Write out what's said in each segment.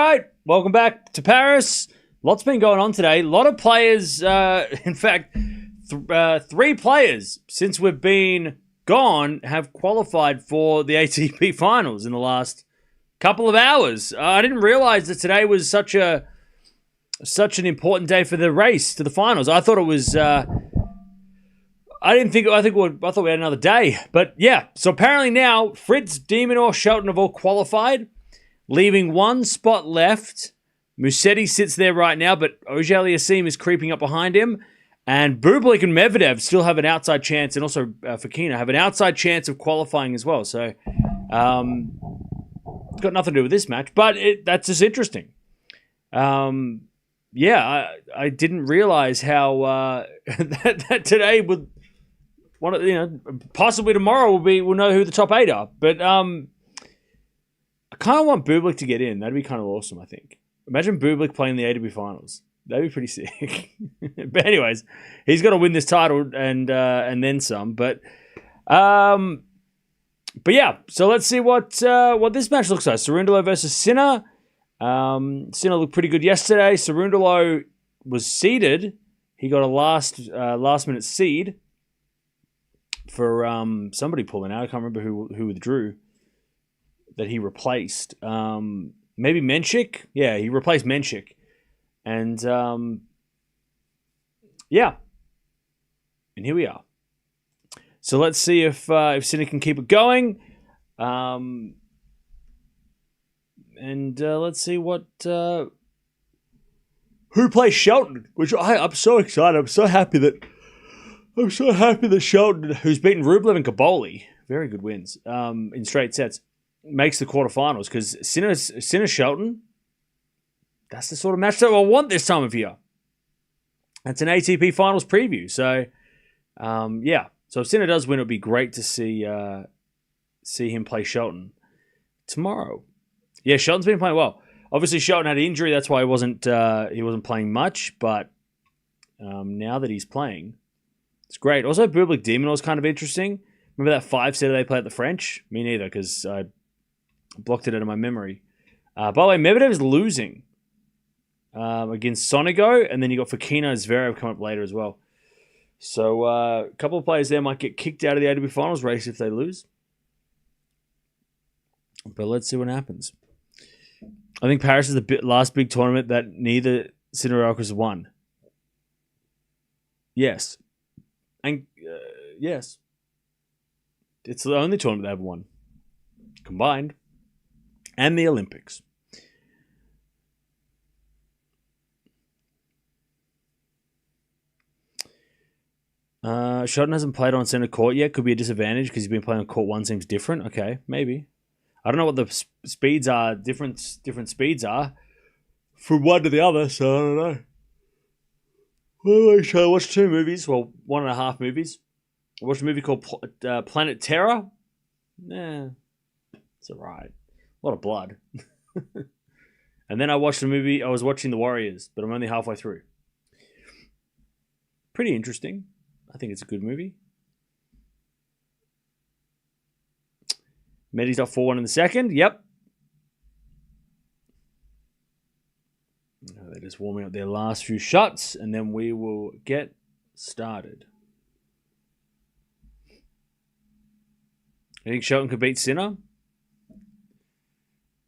right, welcome back to Paris. Lots been going on today. A lot of players, in fact, 3 players since we've been gone have qualified for the ATP finals in the last couple of hours. I didn't realize that today was such an important day for the race to the finals. I thought it was. I thought we had another day, but yeah. So apparently now Fritz, Demonor, Shelton have all qualified, leaving one spot left. Musetti sits there right now, but Auger-Aliassime is creeping up behind him. And Bublik and Medvedev still have an outside chance, and also Fokina have an outside chance of qualifying as well. So it's got nothing to do with this match, but that's just interesting. I didn't realize how that today would possibly tomorrow we'll know who the top 8 are. But I kind of want Bublik to get in. That'd be kind of awesome, I think. Imagine Bublik playing the ATP finals. That'd be pretty sick. But anyways, he's got to win this title and then some. But yeah. So let's see what this match looks like. Cerundolo versus Sinner. Sinner looked pretty good yesterday. Cerundolo was seeded. He got a last minute seed for somebody pulling out. I can't remember who withdrew that he replaced. Maybe Menchik. Yeah, he replaced Menchik. And, and here we are. So let's see if Sinner can keep it going. And let's see what... who plays Shelton, which I'm so excited. I'm so happy that Shelton, who's beaten Rublev and Kaboli, very good wins, in straight sets, makes the quarterfinals. Because Sinner Shelton... That's the sort of match that I want this time of year. That's an ATP Finals preview. So, So if Sinner does win, it'll be great to see him play Shelton tomorrow. Yeah, Shelton's been playing well. Obviously, Shelton had an injury. That's why he wasn't playing much. But now that he's playing, it's great. Also, Bublik Demonor is kind of interesting. Remember that 5-setter they played at the French? Me neither, because I blocked it out of my memory. By the way, Medvedev is losing. Against Sonigo, and then you got Fokina and Zverev come up later as well. So a couple of players there might get kicked out of the ATP Finals race if they lose. But let's see what happens. I think Paris is the last big tournament that neither Sinner or Alcaraz won. Yes. And yes. It's the only tournament they have won. Combined. And the Olympics. Shelton hasn't played on center court yet. Could be a disadvantage because he's been playing on court 1 seems different. Okay, maybe. I don't know what the speeds are. Different speeds are from one to the other, so I don't know. Well, I watched 2 movies. Well, 1.5 movies. I watched a movie called Planet Terror. It's alright. A lot of blood. And then I watched a movie. I was watching The Warriors, but I'm only halfway through. Pretty interesting. I think it's a good movie. Medi's up 4-1 in the second. Yep. They're just warming up their last few shots, and then we will get started. You think Shelton could beat Sinner?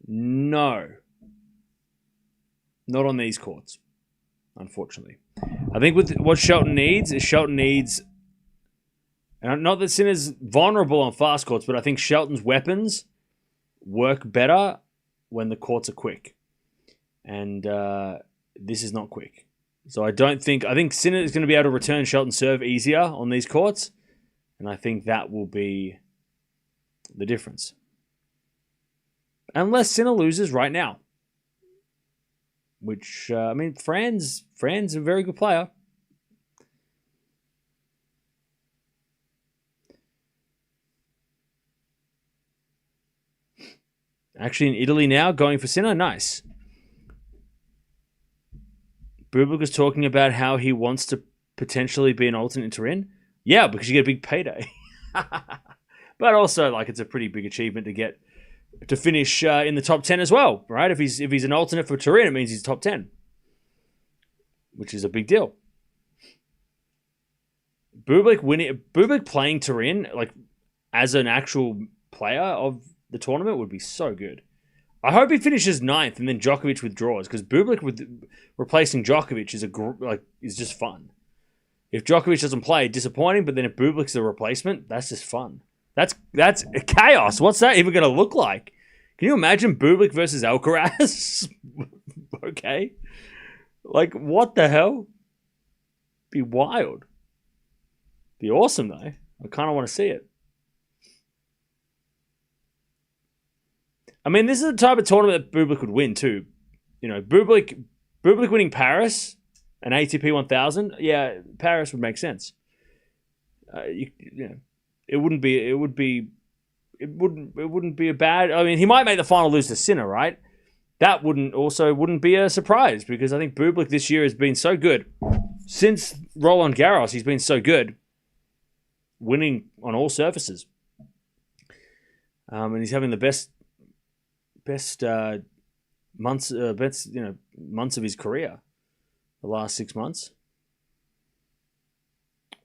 No. Not on these courts, unfortunately. I think with what Shelton needs, and not that Sinner's vulnerable on fast courts, but I think Shelton's weapons work better when the courts are quick. And this is not quick. So I think Sinner is going to be able to return Shelton's serve easier on these courts. And I think that will be the difference. Unless Sinner loses right now. Which, Fran's a very good player. Actually in Italy now, going for Sinner. Nice. Bublik is talking about how he wants to potentially be an alternate in Turin. Yeah, because you get a big payday. But also, it's a pretty big achievement to get to finish in the top 10 as well, right? If he's an alternate for Turin, it means he's top 10, which is a big deal. Bublik playing Turin like as an actual player of the tournament would be so good. I hope he finishes 9th and then Djokovic withdraws, because Bublik replacing Djokovic is just fun. If Djokovic doesn't play, disappointing, but then if Bublik's the replacement, that's just fun. That's chaos. What's that even going to look like? Can you imagine Bublik versus Alcaraz? Okay. Like, what the hell? Be wild. Be awesome, though. I kind of want to see it. I mean, this is the type of tournament that Bublik would win, too. You know, Bublik winning Paris, an ATP 1000, yeah, Paris would make sense. It wouldn't be a bad. I mean, he might make the final, lose to Sinner, right? That wouldn't be a surprise, because I think Bublik this year has been so good. Since Roland Garros, he's been so good, winning on all surfaces. And he's having the best months of his career, the last 6 months.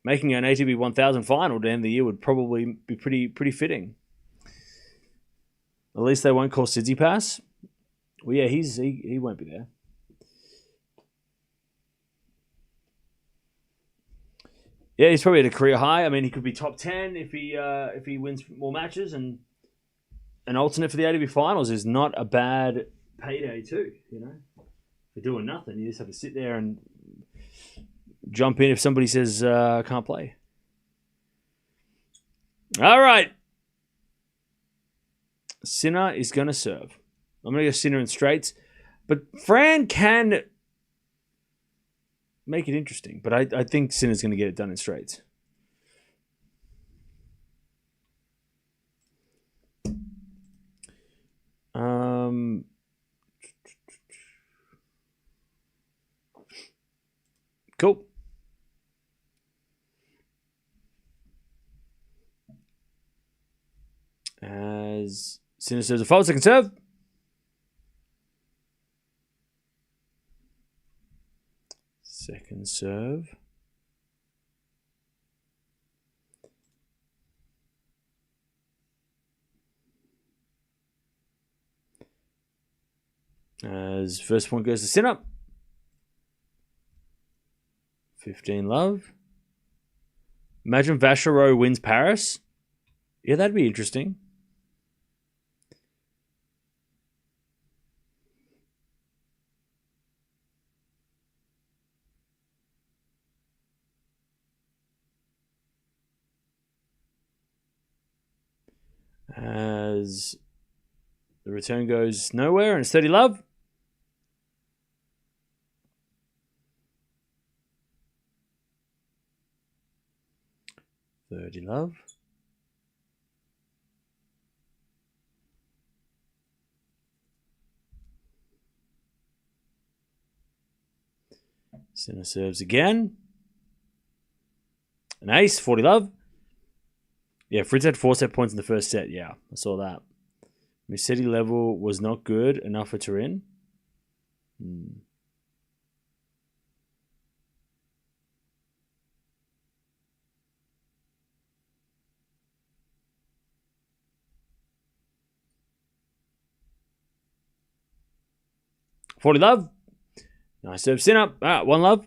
Making an ATP 1000 final to end the year would probably be pretty fitting. At least they won't call Tsitsipas. Well, yeah, he won't be there. Yeah, he's probably at a career high. I mean, he could be top 10 if he wins more matches, and an alternate for the ATP finals is not a bad payday too. You know, for doing nothing, you just have to sit there and jump in if somebody says can't play. All right, Sinner is going to serve. I'm going to go Sinner in straights, but Fran can make it interesting. But I think Sinner's going to get it done in straights. Cool. As Sinner serves a 5-second serve. Second serve. As first point goes to Sinner. 15 love. Imagine Vachereau wins Paris. Yeah, that'd be interesting. As the return goes nowhere and it's 30 love. Love. Sinner serves again. An ace, 40 love. Yeah, Fritz had 4 set points in the first set. Yeah, I saw that. Musetti level was not good enough for Turin. 40 love. Nice serve, Sinner. All right, 1 love.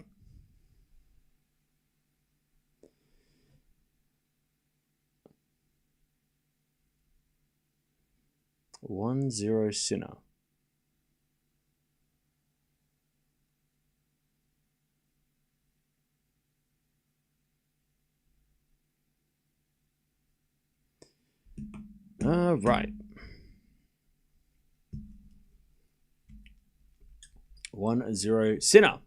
One zero Sinner. All right. 1-0 Sinner.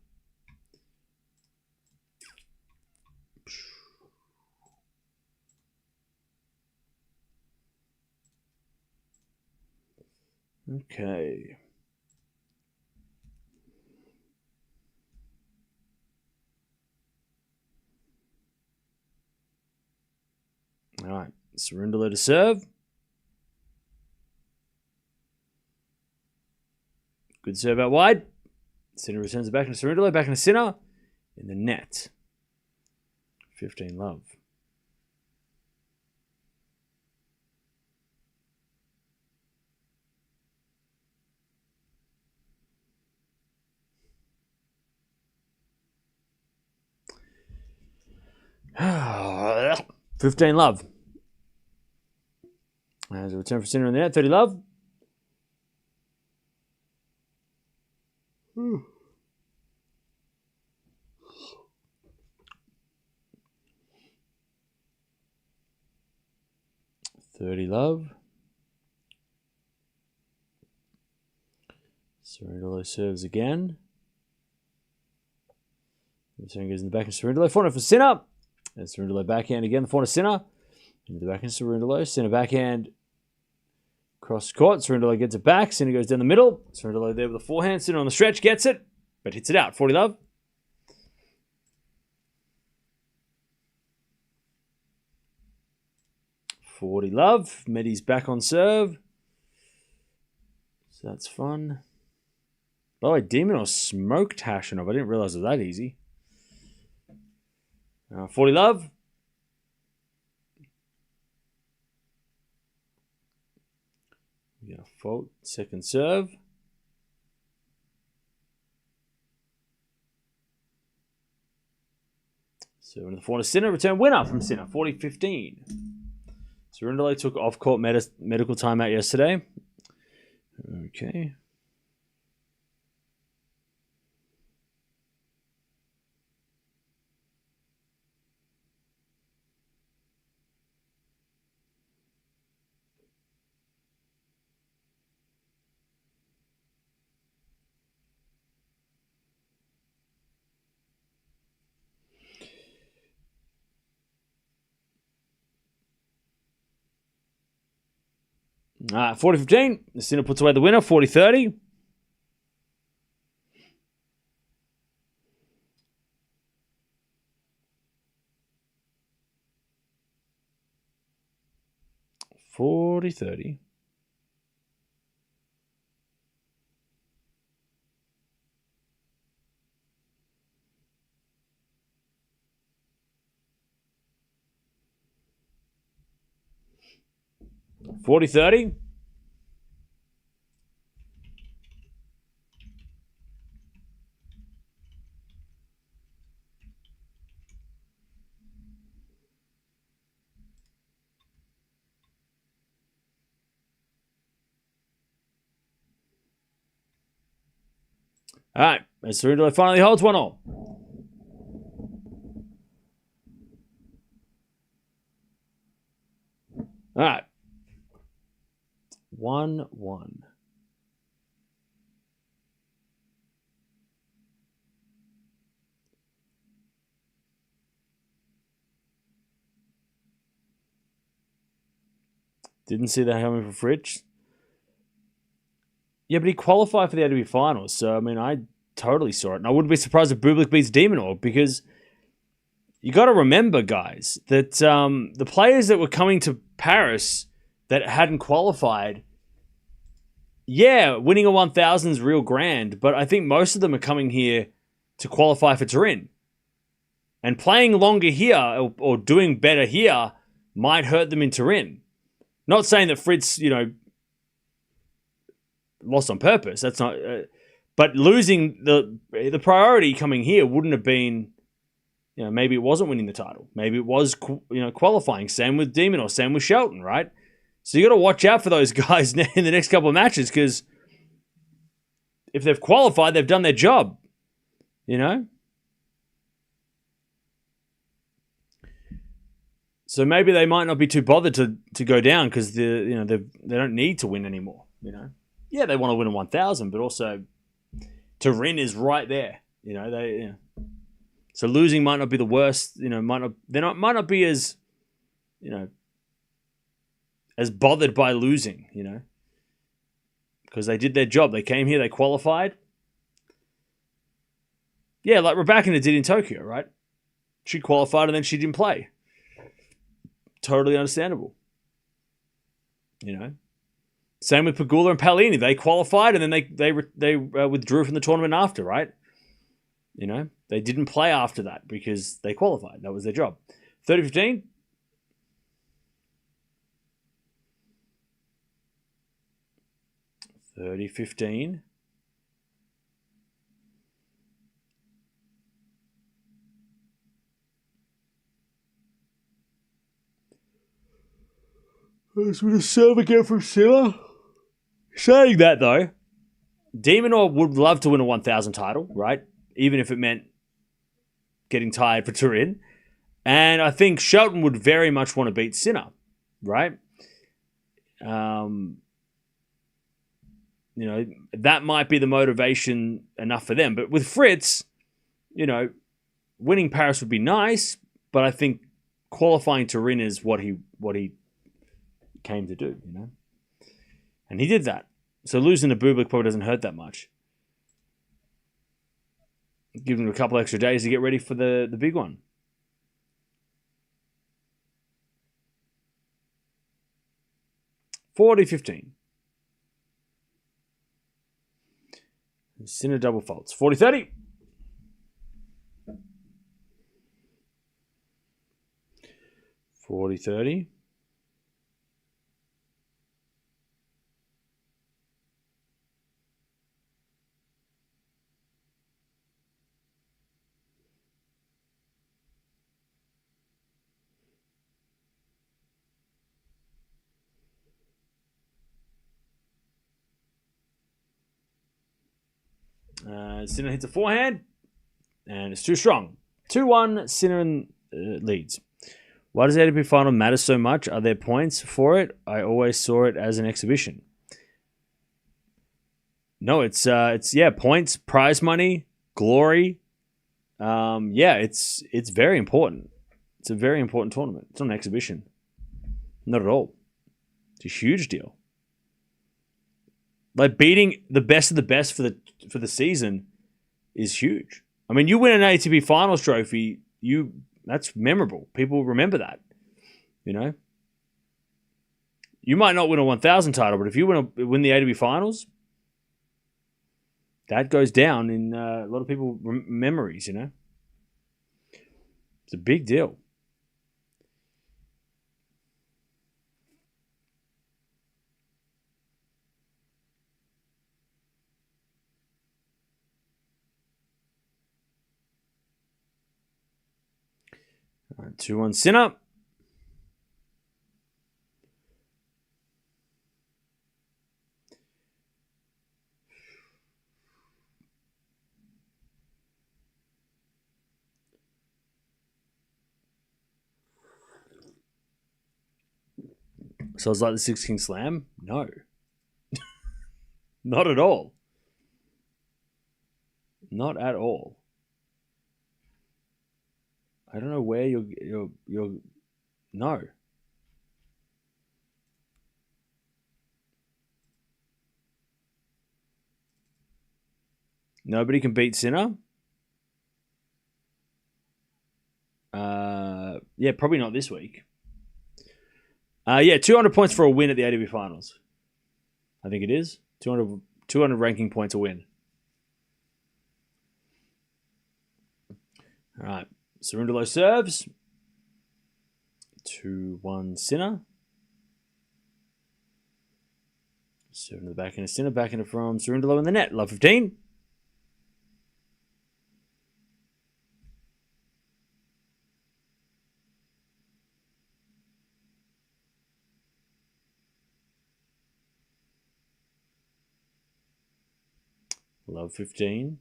Okay. All right. Cerundolo to serve. Good serve out wide. Sinner returns it back into Cerundolo, back into Sinner. In the net. 15 love. Ah, 15 love. As a return for Sinner in the net, 30 love. Whew. 30 love. Cerundolo serves again. Return goes in the back of Cerundolo. Forehand for Sinner. And Cerundolo backhand again. The forehand of Sinner. Into the backhand Cerundolo. Sinner backhand. Cross court. Cerundolo gets it back. Sinner goes down the middle. Cerundolo there with the forehand. Sinner on the stretch. Gets it. But hits it out. 40 love. 40 love. Medi's back on serve. So that's fun. By the way, Demon smoked Hashanov. I didn't realize it was that easy. 40 love. We got a fault. Second serve. So in the forehand Sinner, return winner from Sinner. 40-15. Cerundolo took off-court medical timeout yesterday. Okay. All right, 40-15. The Sinner puts away the winner, 40-30. $40-30. $40-30. All right, as Cerundolo finally holds 1-all. All right. 1-1. Didn't see that coming for Fritsch. Yeah, but he qualified for the ATP finals, so I mean, I totally saw it. And I wouldn't be surprised if Bublik beats Demonor, because you got to remember, guys, that the players that were coming to Paris that hadn't qualified, yeah, winning a 1,000 is real grand, but I think most of them are coming here to qualify for Turin. And playing longer here or doing better here might hurt them in Turin. Not saying that Fritz, lost on purpose. That's not. But losing the priority coming here wouldn't have been. Maybe it wasn't winning the title. Maybe it was qualifying. Same with Demon or same with Shelton, right? So you got to watch out for those guys in the next couple of matches, because if they've qualified, they've done their job. So maybe they might not be too bothered to go down, because they don't need to win anymore. Yeah, they want to win a 1,000, but also Turin is right there. So losing might not be the worst. Might not be as as bothered by losing. Because they did their job. They came here. They qualified. Yeah, like Raducanu did in Tokyo, right? She qualified and then she didn't play. Totally understandable. Same with Pegula and Paolini. They qualified and then they withdrew from the tournament after, right? You know, they didn't play after that because they qualified. That was their job. 30-15. Let's win a serve again from Sinner. Saying that, though, de Minaur would love to win a 1,000 title, right? Even if it meant getting tired for Turin. And I think Shelton would very much want to beat Sinner, right? You know, that might be the motivation enough for them. But with Fritz, you know, winning Paris would be nice, but I think qualifying Turin is what he came to do, you know? And he did that. So losing to Bublik probably doesn't hurt that much. Give him a couple extra days to get ready for the big one. $40-15. Sinner double faults. 40-30. $40-30. Sinner hits a forehand, and it's too strong. 2-1, Sinner leads. Why does the ATP final matter so much? Are there points for it? I always saw it as an exhibition. No, it's points, prize money, glory. It's very important. It's a very important tournament. It's not an exhibition. Not at all. It's a huge deal. Like beating the best of the best for the season is huge. I mean, you win an ATP Finals trophy, that's memorable. People remember that. You know, you might not win a 1,000 title, but if you win the ATP Finals, that goes down in a lot of people's memories. You know, it's a big deal. All right, 2-1 Sinner. So it's like the 6 King Slam? No. Not at all. Not at all. I don't know where you're no. Nobody can beat Sinner. Yeah, probably not this week. 200 points for a win at the ATP Finals. I think it is. 200 ranking points a win. All right. Cerundolo serves. 2-1 Sinner. Serving to the back end of Sinner. Back end from Cerundolo in the net. Love 15. Love 15.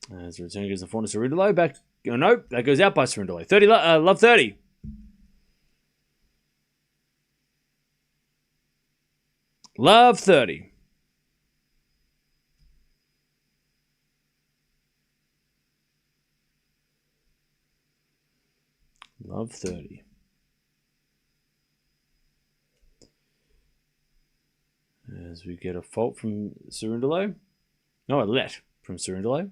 As the return goes the forehand to Cerundolo. Back. Oh, no, that goes out by Cerundolo. 30. Love 30. Love 30. Love 30. As we get a fault from Cerundolo. No, a let from Cerundolo.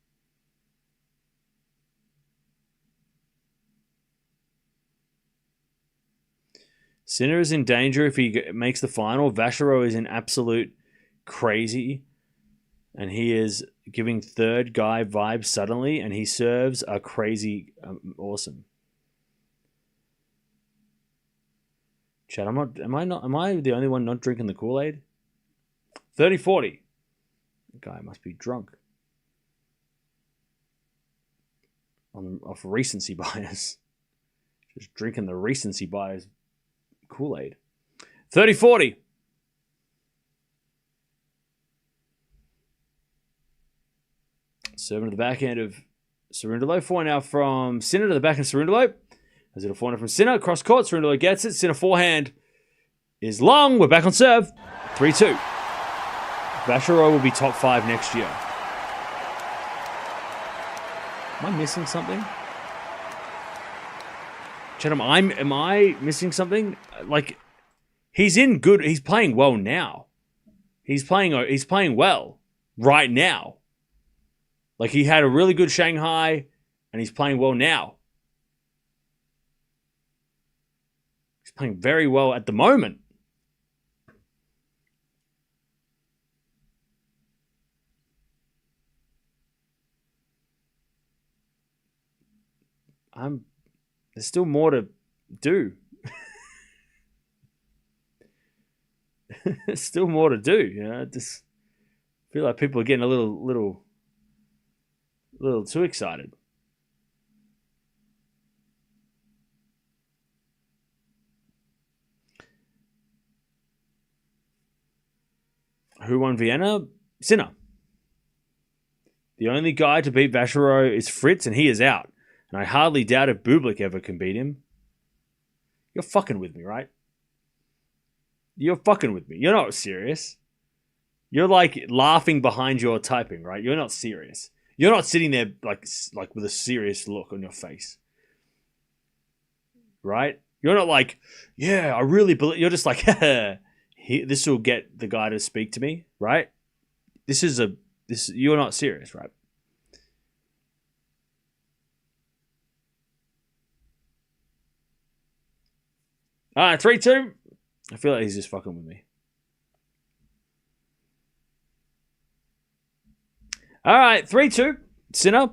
Sinner is in danger if he makes the final. Vachereau is in absolute crazy. And he is giving third guy vibes suddenly. And he serves are crazy awesome. Chad, am I the only one not drinking the Kool-Aid? 30-40. The guy must be drunk. Off recency bias. Just drinking the recency bias Kool-Aid. 30-40. Serving to the backhand of Cerundolo. Forehand now from Sinner to the backhand of Cerundolo. As it a forehand from Sinner. Cross court. Cerundolo gets it. Sinner forehand is long. We're back on serve. 3-2. Vachereau will be top 5 next year. Am I missing something? Chad, am I missing something? Like, he's playing well now. He's playing well right now. Like, he had a really good Shanghai, and he's playing well now. He's playing very well at the moment. There's still more to do. There's still more to do. You know, I just feel like people are getting a little too excited. Who won Vienna? Sinner. The only guy to beat Vachereau is Fritz, and he is out. And I hardly doubt if Bublik ever can beat him. You're fucking with me, right? You're fucking with me. You're not serious. You're like laughing behind your typing, right? You're not serious. You're not sitting there like with a serious look on your face. Right? You're not like, yeah, I really believe. You're just like, this will get the guy to speak to me, right? You're not serious, right? All right, 3-2. I feel like he's just fucking with me. All right, 3-2. Sinner.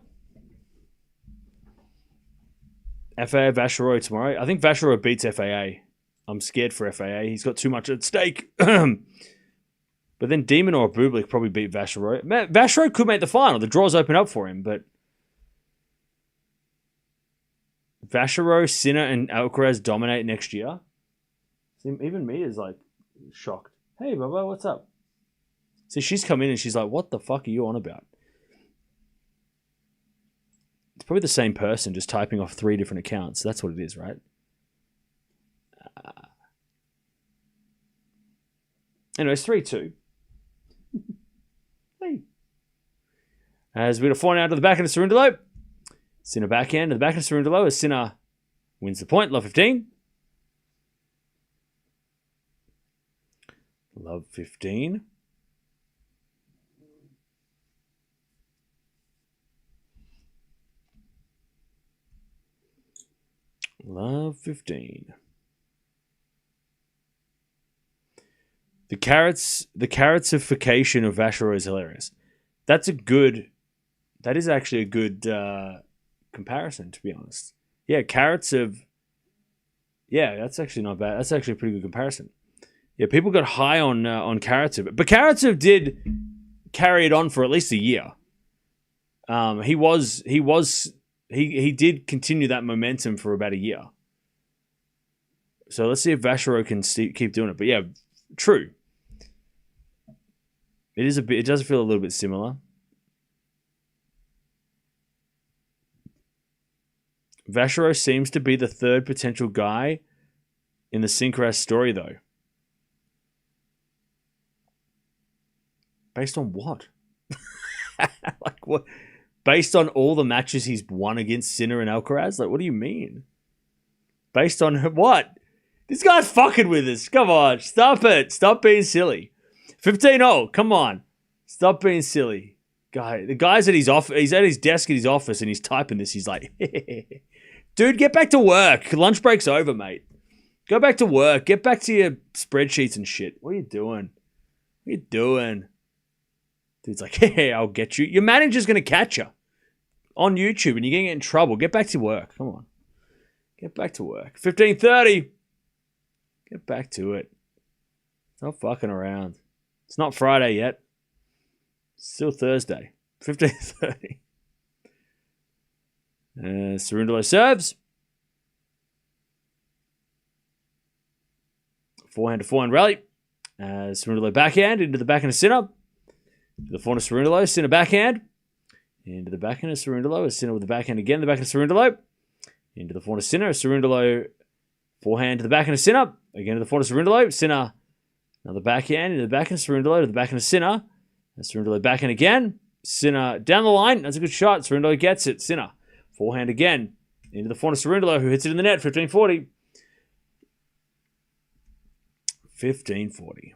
FAA Vachereau tomorrow. I think Vachereau beats FAA. I'm scared for FAA. He's got too much at stake. But then Demon or Bublik probably beat Vachereau. Vachereau could make the final. The draws open up for him, but Vachereau, Sinner, and Alcaraz dominate next year. Even me is like shocked. Hey, Bubba, what's up? See, she's come in and she's like, what the fuck are you on about? It's probably the same person just typing off 3 different accounts. That's what it is, right? Anyways, 3-2. Hey. As we get a 4 now to the backhand of Cerundolo. Sinner backhand to the backhand of Cerundolo as Sinner wins the point. Love 15. Love 15. Love 15. The carrotsification of Vachereau is hilarious. That is actually a good comparison, to be honest. Yeah, that's actually not bad. That's actually a pretty good comparison. Yeah, people got high on Karatsev, but Karatsev did carry it on for at least a year. He did continue that momentum for about a year. So let's see if Vachereau can keep doing it. But yeah, true. It does feel a little bit similar. Vachereau seems to be the third potential guy in the Sinkeras story, though. Based on what? Like what? Based on all the matches he's won against Sinner and Alcaraz? Like, what do you mean? Based on what? This guy's fucking with us. Come on. Stop it. Stop being silly. 15-0. Come on. Stop being silly. The guy's at his office. He's at his desk at his office and he's typing this. He's like, dude, get back to work. Lunch break's over, mate. Go back to work. Get back to your spreadsheets and shit. What are you doing? What are you doing? Dude's like, hey, I'll get you. Your manager's going to catch you on YouTube and you're going to get in trouble. Get back to work. Come on. Get back to work. 15:30. Get back to it. Stop fucking around. It's not Friday yet. It's still Thursday. 15:30. Cerundolo serves. Forehand to forehand rally. Cerundolo backhand into the backhand of Sinner. To the forehand of Cerundolo. Sinner backhand. Into the backhand of Cerundolo. Sinner with the backhand again. The backhand of Cerundolo. Into the forehand of Sinner. Cerundolo forehand to the backhand of Sinner. Again to the forehand of Cerundolo. Sinner. Another backhand. Into the backhand of Cerundolo. To the backhand of Sinner. And Cerundolo backhand again. Sinner down the line. That's a good shot. Cerundolo gets it. Sinner. Forehand again. Into the forehand of Cerundolo, who hits it in the net. 15:40. 15:40.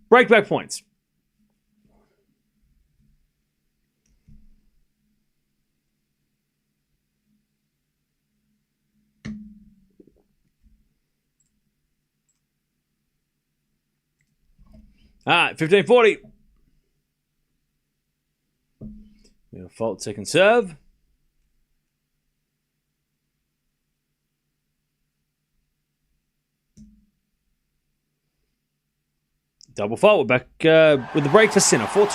Breakback points. All right, 15:40. We have fault second serve. Double fault. We're back with the break for Sinner. 4-2.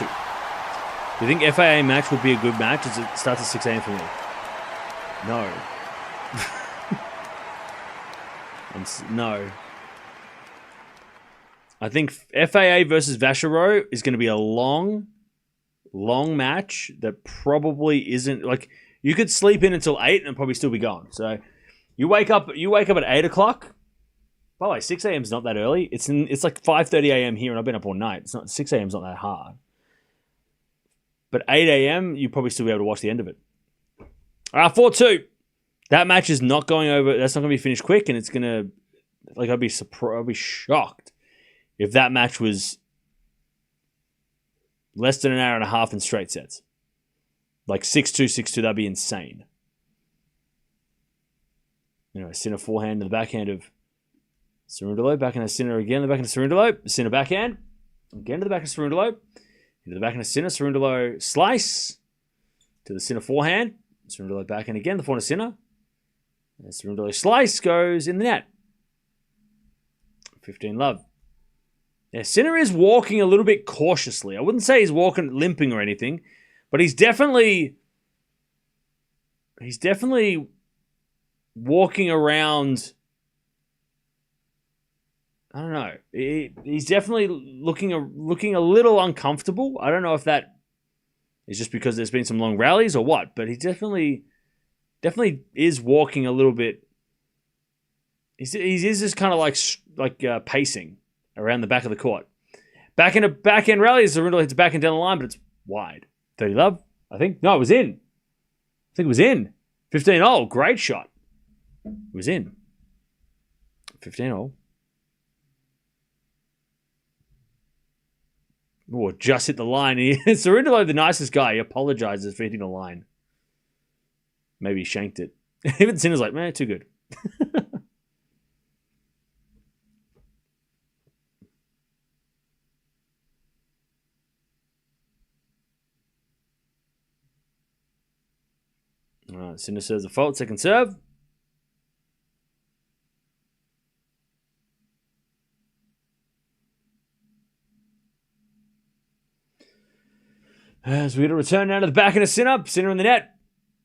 Do you think FAA match would be a good match as it starts at 6 a.m. for me? No. No. I think FAA versus Vachereau is going to be a long match that probably isn't like you could sleep in until 8 and probably still be going. So you wake up at 8 o'clock. By the way, 6 a.m. is not that early. It's like 5:30 a.m. here, and I've been up all night. It's not 6 a.m. is not that hard. But 8 a.m. you probably still be able to watch the end of it. All right, 4-2. That match is not going over. That's not going to be finished quick, and it's going to like I'd be shocked if that match was less than an hour and a half in straight sets. Like 6-2, 6-2, that'd be insane. Sinner forehand to the backhand of Cerundolo. Backhand of Sinner again. The backhand of Cerundolo. Sinner backhand. Again to the backhand of Cerundolo. Into the backhand of Sinner. Cerundolo slice. To the Sinner forehand. Cerundolo backhand again. The forehand of Sinner. And Cerundolo slice goes in the net. 15 love. Yeah, Sinner is walking a little bit cautiously. I wouldn't say he's walking limping or anything, but he's definitely walking around. I don't know. He's definitely looking a little uncomfortable. I don't know if that is just because there's been some long rallies or what, but he definitely is walking a little bit. He is just kind of like pacing around the back of the court. Back end rally, Cerundolo hits backhand down the line, but it's wide. 30 love, I think. No, it was in. I think it was in. 15-0, great shot. It was in. 15-0. Oh, just hit the line. Cerundolo, the nicest guy, he apologizes for hitting the line. Maybe he shanked it. Even Sinner's like, man, too good. All right, Sinner serves a fault, second serve. As we get a return now to the back end of Sinner. Sinner in the net.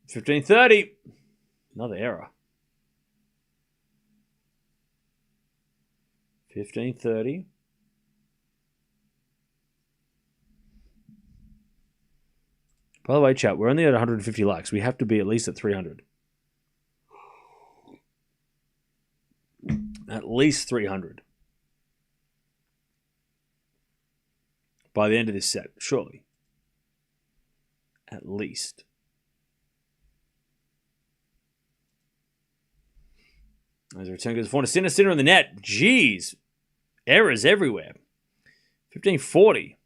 15:30. Another error. 15:30. By the way, chat, we're only at 150 likes. We have to be at least at 300. At least 300. By the end of this set, surely. At least. As the return goes forward to Sinner. Sinner in the net. Jeez. Errors everywhere. 15:40.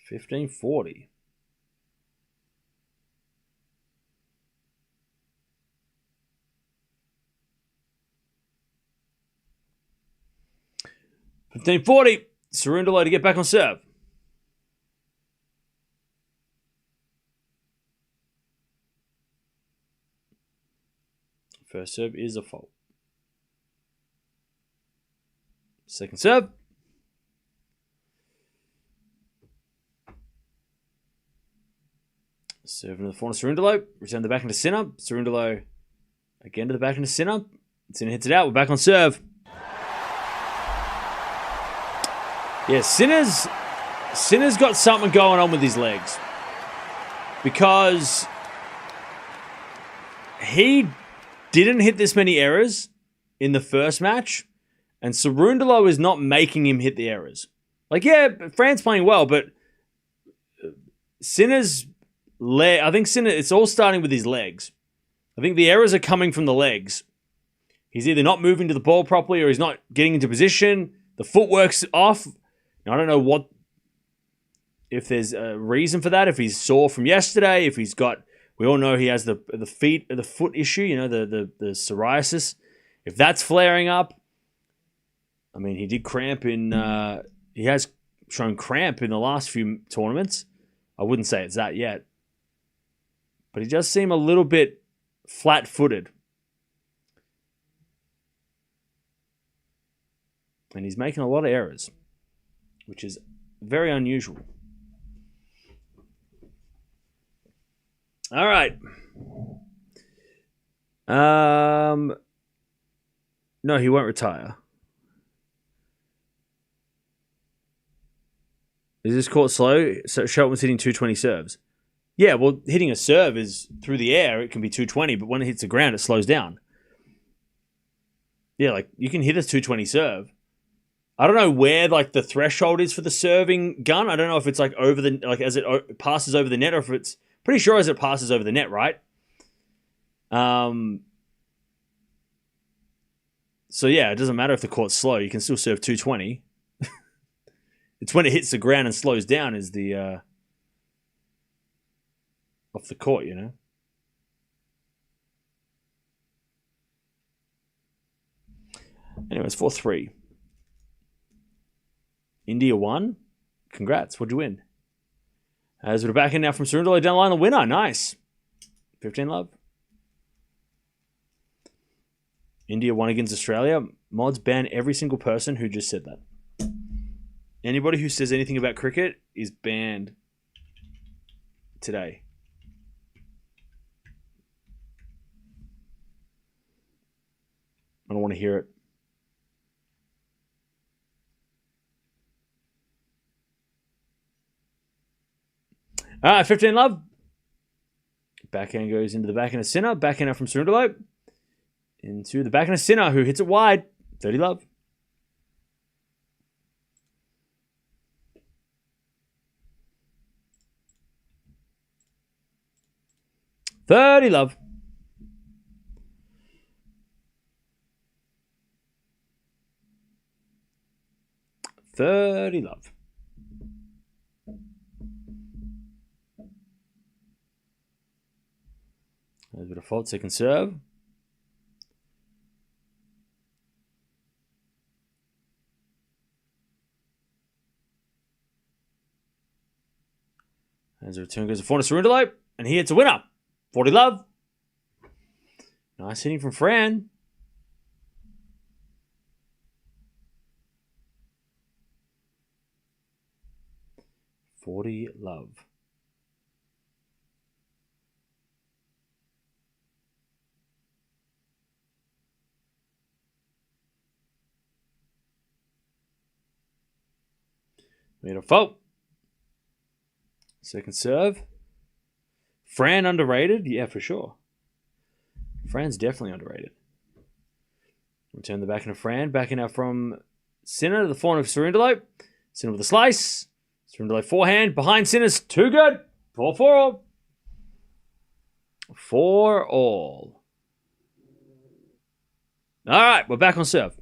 1540. Cerundolo to get back on serve. First serve is a fault. Second serve. Serve into the forehand Cerundolo. Return the back into Sinner. Cerundolo again to the back into Sinner. Sinner hits it out. We're back on serve. Yeah, Sinner's got something going on with his legs. Because he didn't hit this many errors in the first match. And Cerundolo is not making him hit the errors. Like, yeah, Fran's playing well, but Sinner's leg, I think Sinner, it's all starting with his legs. I think the errors are coming from the legs. He's either not moving to the ball properly or he's not getting into position. The footwork's off. Now, I don't know if there's a reason for that, if he's sore from yesterday, if he's got, we all know he has the foot issue, you know, the psoriasis. If that's flaring up, I mean, he did cramp he has shown cramp in the last few tournaments. I wouldn't say it's that yet. But he does seem a little bit flat-footed. And he's making a lot of errors, which is very unusual. All right. No, he won't retire. Is this court slow? So Shelton's hitting 220 serves. Yeah, well, hitting a serve is through the air. It can be 220, but when it hits the ground, it slows down. Yeah, like you can hit a 220 serve. I don't know where like the threshold is for the serving gun. I don't know if it's like over the as it passes over the net, or if it's pretty sure as it passes over the net, right? So yeah, it doesn't matter if the court's slow. You can still serve 220. It's when it hits the ground and slows down is the off the court, you know. Anyways, 4-3. India won. Congrats. What'd you win? As we're back in now from Cerundolo down the line, the winner. Nice. 15 love. India won against Australia. Mods ban every single person who just said that. Anybody who says anything about cricket is banned today. I don't want to hear it. All right, 15 love. Backhand goes into the backhand of Sinner. Backhand out from Cerundolo. Into the backhand of Sinner, who hits it wide. 30 love. 30 love. A bit of fault, second serve. As a return goes to forehand Cerundolo, and he hits a winner. 40 love. Nice hitting from Fran. $40 love. Made a fault. Second serve. Fran underrated? Yeah, for sure. Fran's definitely underrated. Return the backhand of Fran. Backhand out from Sinner to the forehand of Cerundolo. Sinner with a slice. Cerundolo forehand. Behind Sinner's too good. 4-4. 4 all. All right, we're back on serve.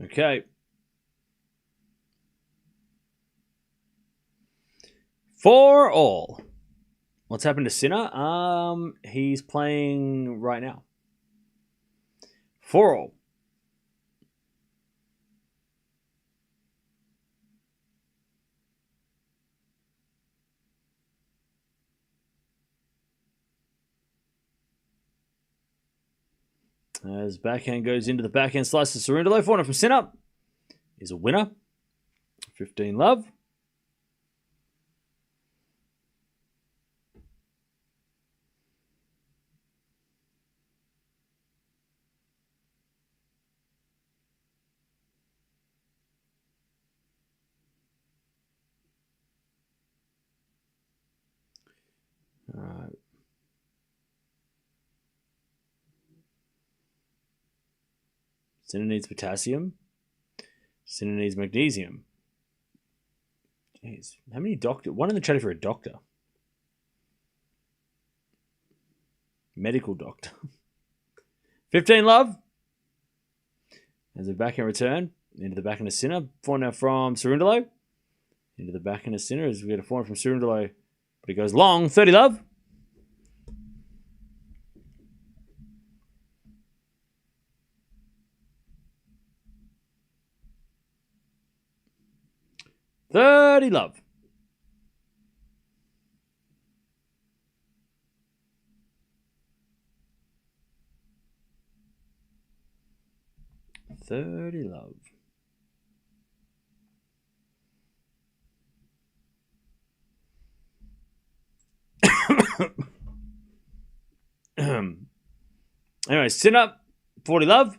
Okay. 4-all. What's happened to Sinner? He's playing right now. 4-all. As backhand goes into the backhand slice to Cerundolo. 4-0 from Sinner is a winner. 15-love. All right. Sinner needs potassium. Sinner needs magnesium. Jeez, how many doctors? One in the chat for a doctor. Medical doctor. 15-love. As a backhand return. Into the backhand of Sinner. 4 from Cerundolo. Into the backhand of Sinner as we get a 4 from Cerundolo. But he goes long. 30-love. $30-love. $30-love. Anyway, Sinner, 40-love.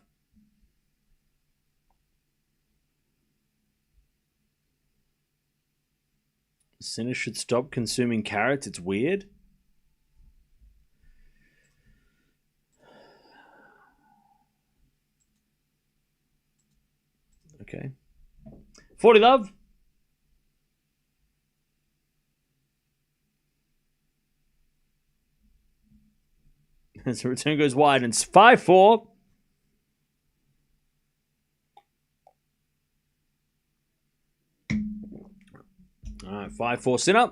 Sinner should stop consuming carrots. It's weird. Okay. 40-love. As the return goes wide, and it's 5-4. All right, 5-4 Sinner.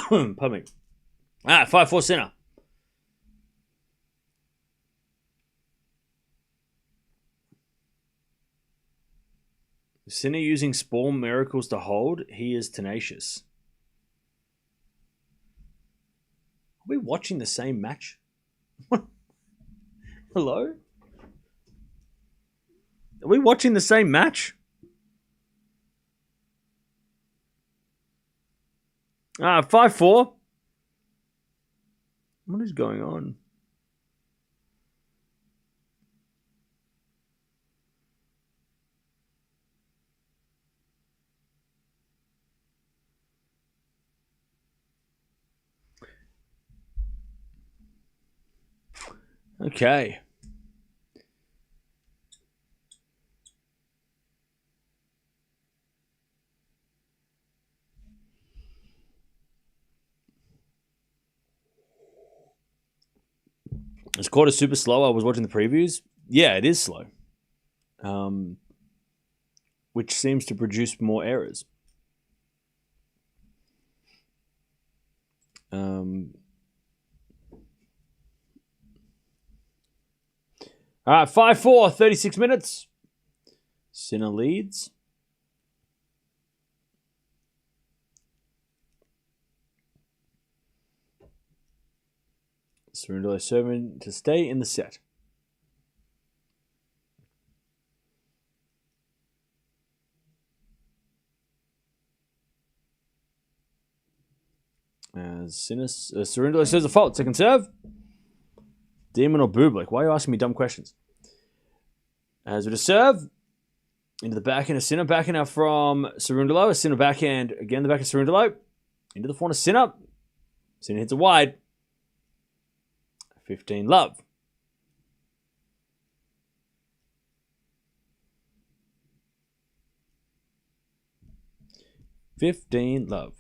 Pardon me. All right, 5-4 Sinner. Sinner using Spore Miracles to hold. He is tenacious. Are we watching the same match? Hello? Are we watching the same match? 5-4. What is going on? Okay. Is quarter super slow? I was watching the previews. Yeah, it is slow. Which seems to produce more errors. All right, 5-4, 36 minutes. Sinner leads. Cerundolo serving to stay in the set. As Cerundolo says a fault. Second serve. Demon or Bublik? Why are you asking me dumb questions? As with a serve. Into the backhand of Sinner. Backhand now from Cerundolo. A Sinner backhand. Again, the back of Cerundolo. Into the front of Sinner. Sinner hits it wide. 15-love. $15-love.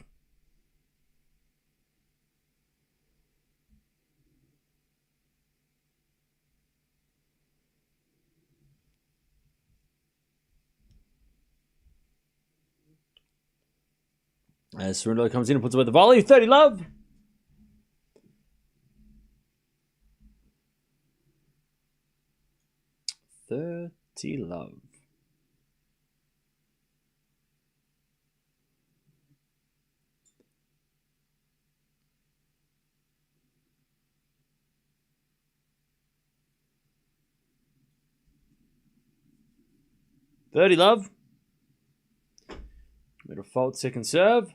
As Cerundolo comes in and puts away the volley. 30 love. Love. Love. Middle fault, second serve.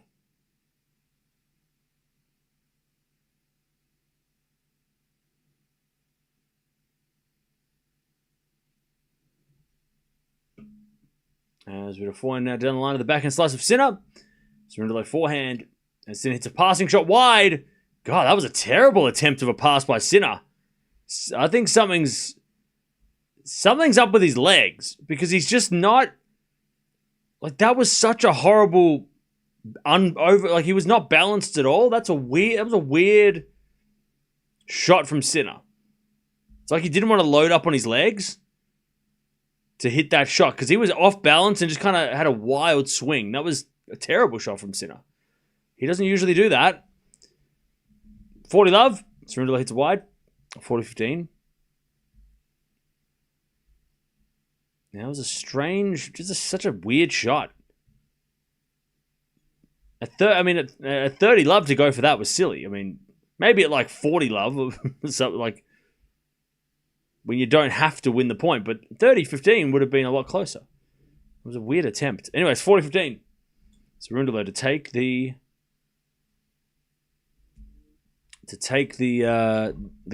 As we have a forehand now down the line of the backhand slice of Sinner. Cerundolo forehand. And Sinner hits a passing shot wide. God, that was a terrible attempt of a pass by Sinner. I think something's up with his legs. Because he's just not... Like, that was such a horrible... Like, he was not balanced at all. That was a weird shot from Sinner. It's like he didn't want to load up on his legs to hit that shot because he was off balance and just kind of had a wild swing. That was a terrible shot from Sinner. He doesn't usually do that. 40 love. Cerundolo hits it wide. 40-15. That was a strange, such a weird shot. At 30 love to go for that was silly. I mean, maybe at like 40 love or something like when you don't have to win the point, but 30-15 would have been a lot closer. It was a weird attempt. Anyways, 40-15. Cerundolo to take the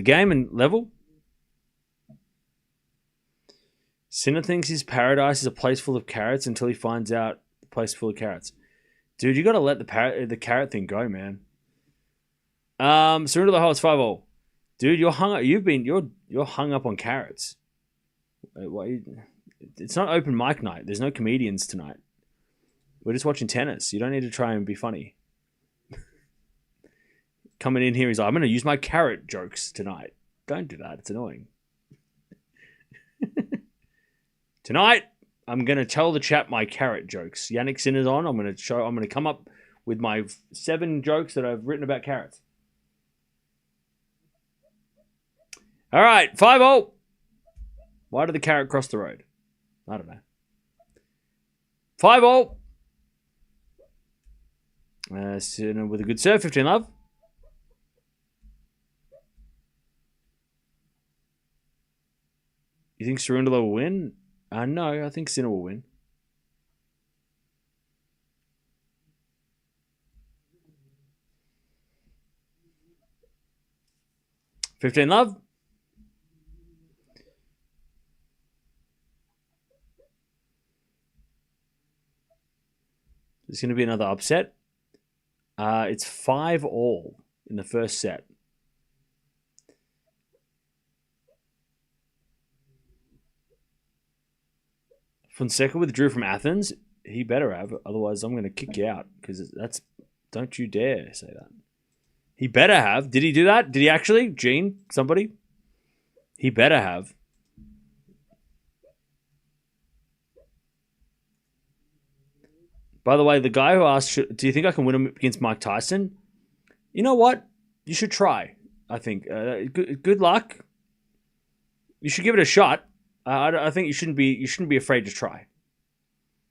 game and level. Sinner thinks his paradise is a place full of carrots until he finds out the place full of carrots. Dude, you got to let the carrot thing go, man. Cerundolo holds 5-all. Dude, you're hung up. You're hung up on carrots. It's not open mic night. There's no comedians tonight. We're just watching tennis. You don't need to try and be funny. Coming in here, he's like, I'm going to use my carrot jokes tonight. Don't do that. It's annoying. Tonight, I'm going to tell the chat my carrot jokes. Jannik Sinner's on. I'm going to come up with my 7 jokes that I've written about carrots. All right, 5-0. Why did the carrot cross the road? I don't know. 5-0. Sinner with a good serve, 15 love. You think Cerundolo will win? No, I think Sinner will win. $15 love. There's going to be another upset. It's 5-all in the first set. Fonseca withdrew from Athens. He better have. Otherwise, I'm going to kick you out. Because that's... Don't you dare say that. He better have. Did he do that? Did he actually? Gene? Somebody? He better have. By the way, the guy who asked, do you think I can win him against Mike Tyson? You know what? You should try, I think. Good luck. You should give it a shot. I think you shouldn't be afraid to try.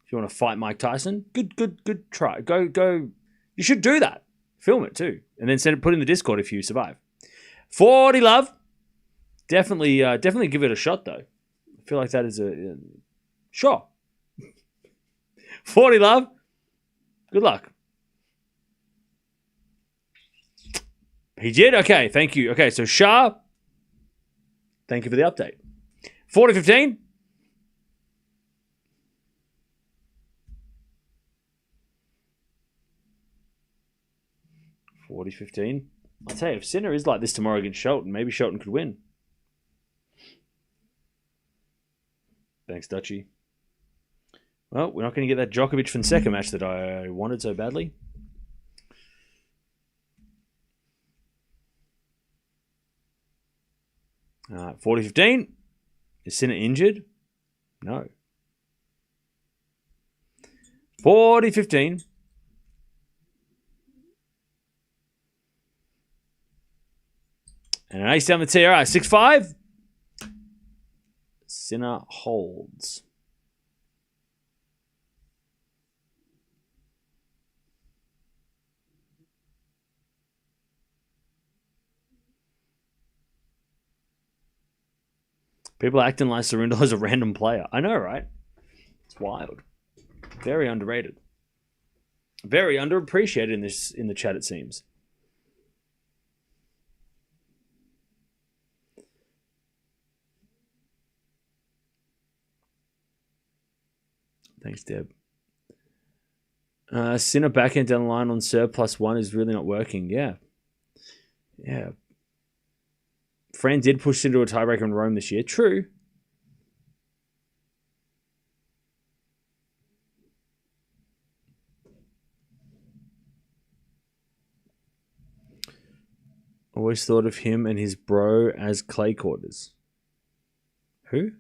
If you want to fight Mike Tyson, good try. Go. You should do that. Film it too, and then put it in the Discord if you survive. 40 love. Definitely give it a shot though. I feel like that is sure. 40 love. Good luck. He did? Okay, thank you. Okay, so Shah, thank you for the update. 40-15. I'll tell you, if Sinner is like this tomorrow against Shelton, maybe Shelton could win. Thanks, Dutchy. Well, we're not going to get that Djokovic Fonseca match that I wanted so badly. All right, 40-15. Is Sinner injured? No. 40-15. And an ace down the tee. All right, 6-5. Sinner holds. People acting like Cerundolo is a random player. I know, right? It's wild. Very underrated. Very underappreciated in the chat, it seems. Thanks, Deb. Sinner backhand down the line on serve +1 is really not working. Yeah. Fran did push into a tiebreaker in Rome this year. True. Always thought of him and his bro as clay quarters. Who?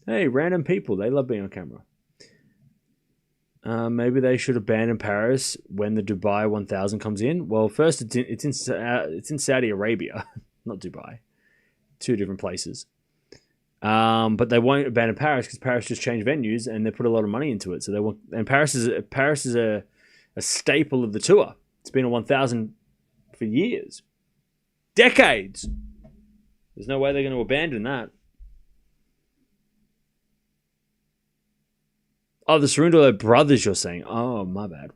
Hey, random people. They love being on camera. Maybe they should abandon Paris when the Dubai 1000 comes in. Well, first it's in Saudi Arabia, not Dubai. Two different places. But they won't abandon Paris because Paris just changed venues and they put a lot of money into it. So they want, and Paris is a staple of the tour. It's been a 1000 for years, decades. There's no way they're going to abandon that. Oh, the Cerundolo brothers, you're saying. Oh, my bad.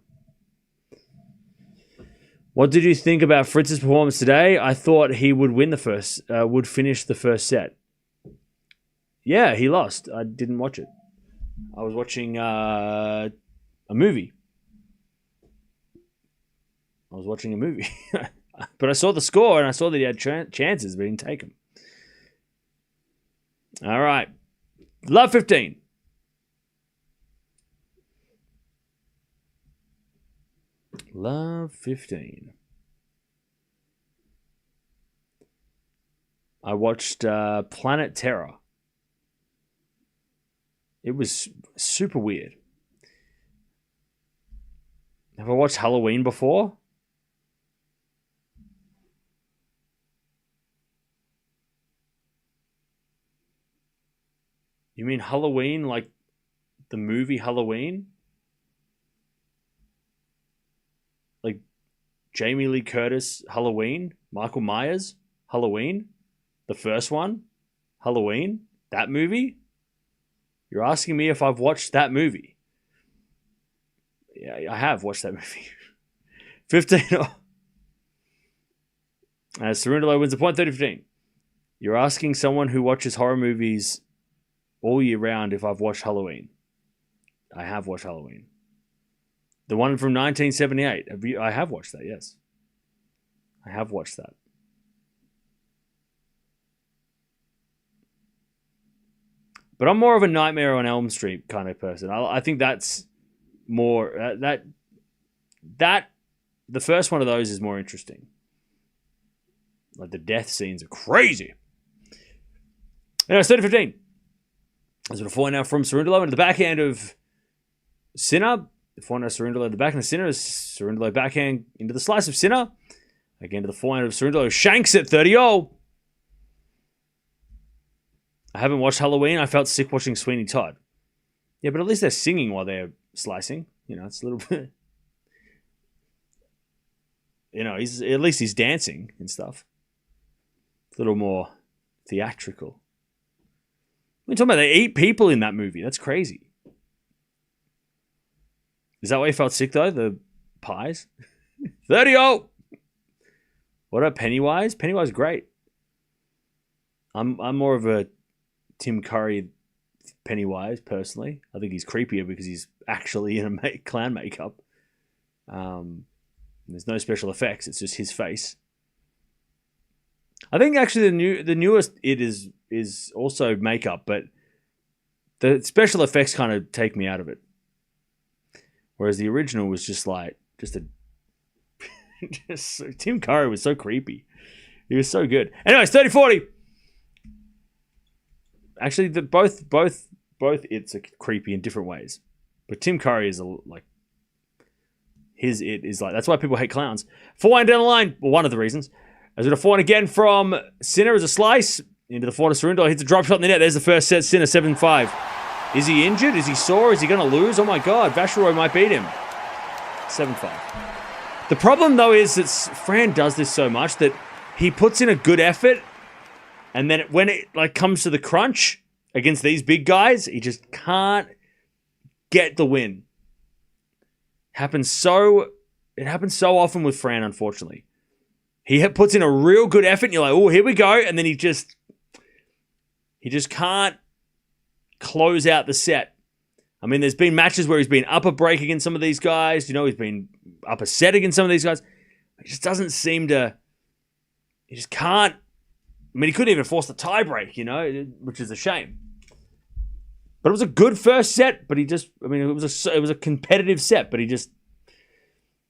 What did you think about Fritz's performance today? I thought he would would finish the first set. Yeah, he lost. I didn't watch it. I was watching a movie. But I saw the score and I saw that he had chances, but he didn't take them. All right. Love 15. Love 15. I watched Planet Terror. It was super weird. Have I watched Halloween before? You mean Halloween like the movie Halloween? Like Jamie Lee Curtis, Halloween? Michael Myers, Halloween? The first one? Halloween? That movie? You're asking me if I've watched that movie. Yeah, I have watched that movie. 15. Cerundolo wins the point, 30-15. You're asking someone who watches horror movies all year round if I've watched Halloween. I have watched Halloween. The one from 1978. I have watched that, yes. I have watched that. But I'm more of a Nightmare on Elm Street kind of person. I think that's more... the first one of those is more interesting. Like the death scenes are crazy. Anyway, it's 30-15. There's a four now from Cerundolo into the backhand of Sinner. The forehand of Cerundolo at the backhand of Sinner is Cerundolo backhand into the slice of Sinner. Again to the forehand of Cerundolo. Shanks at 30-0. I haven't watched Halloween. I felt sick watching Sweeney Todd. Yeah, but at least they're singing while they're slicing. You know, it's a little bit... You know, at least he's dancing and stuff. It's a little more theatrical. We're talking about they eat people in that movie. That's crazy. Is that why you felt sick, though? The pies? 30-0! What about Pennywise? Pennywise is great. I'm more of a Tim Curry Pennywise, personally. I think he's creepier because he's actually in a clown makeup. There's no special effects. It's just his face. I think actually the newest it is also makeup, but the special effects kind of take me out of it. Whereas the original was just Tim Curry was so creepy. He was so good. Anyways, 30-40. Actually, both it's are creepy in different ways. But Tim Curry is His it is like, that's why people hate clowns. Forehand down the line, well, one of the reasons. As we got a forehand again from Sinner as a slice into the forehand. Cerundolo hits a drop shot in the net. There's the first set. Sinner 7-5. Is he injured? Is he sore? Is he going to lose? Oh my God, Vacheroy might beat him. 7-5. The problem though is that Fran does this so much that he puts in a good effort, and then when it like comes to the crunch against these big guys, he just can't get the win. It happens so often with Fran, unfortunately. He puts in a real good effort, and you're like, oh, here we go, and then he just can't close out the set. I mean, there's been matches where he's been up a break against some of these guys. You know, he's been up a set against some of these guys. He just doesn't seem to. He just can't. I mean, he couldn't even force the tie break, you know, which is a shame. But it was a good first set. But he just. I mean, it was a competitive set. But he just.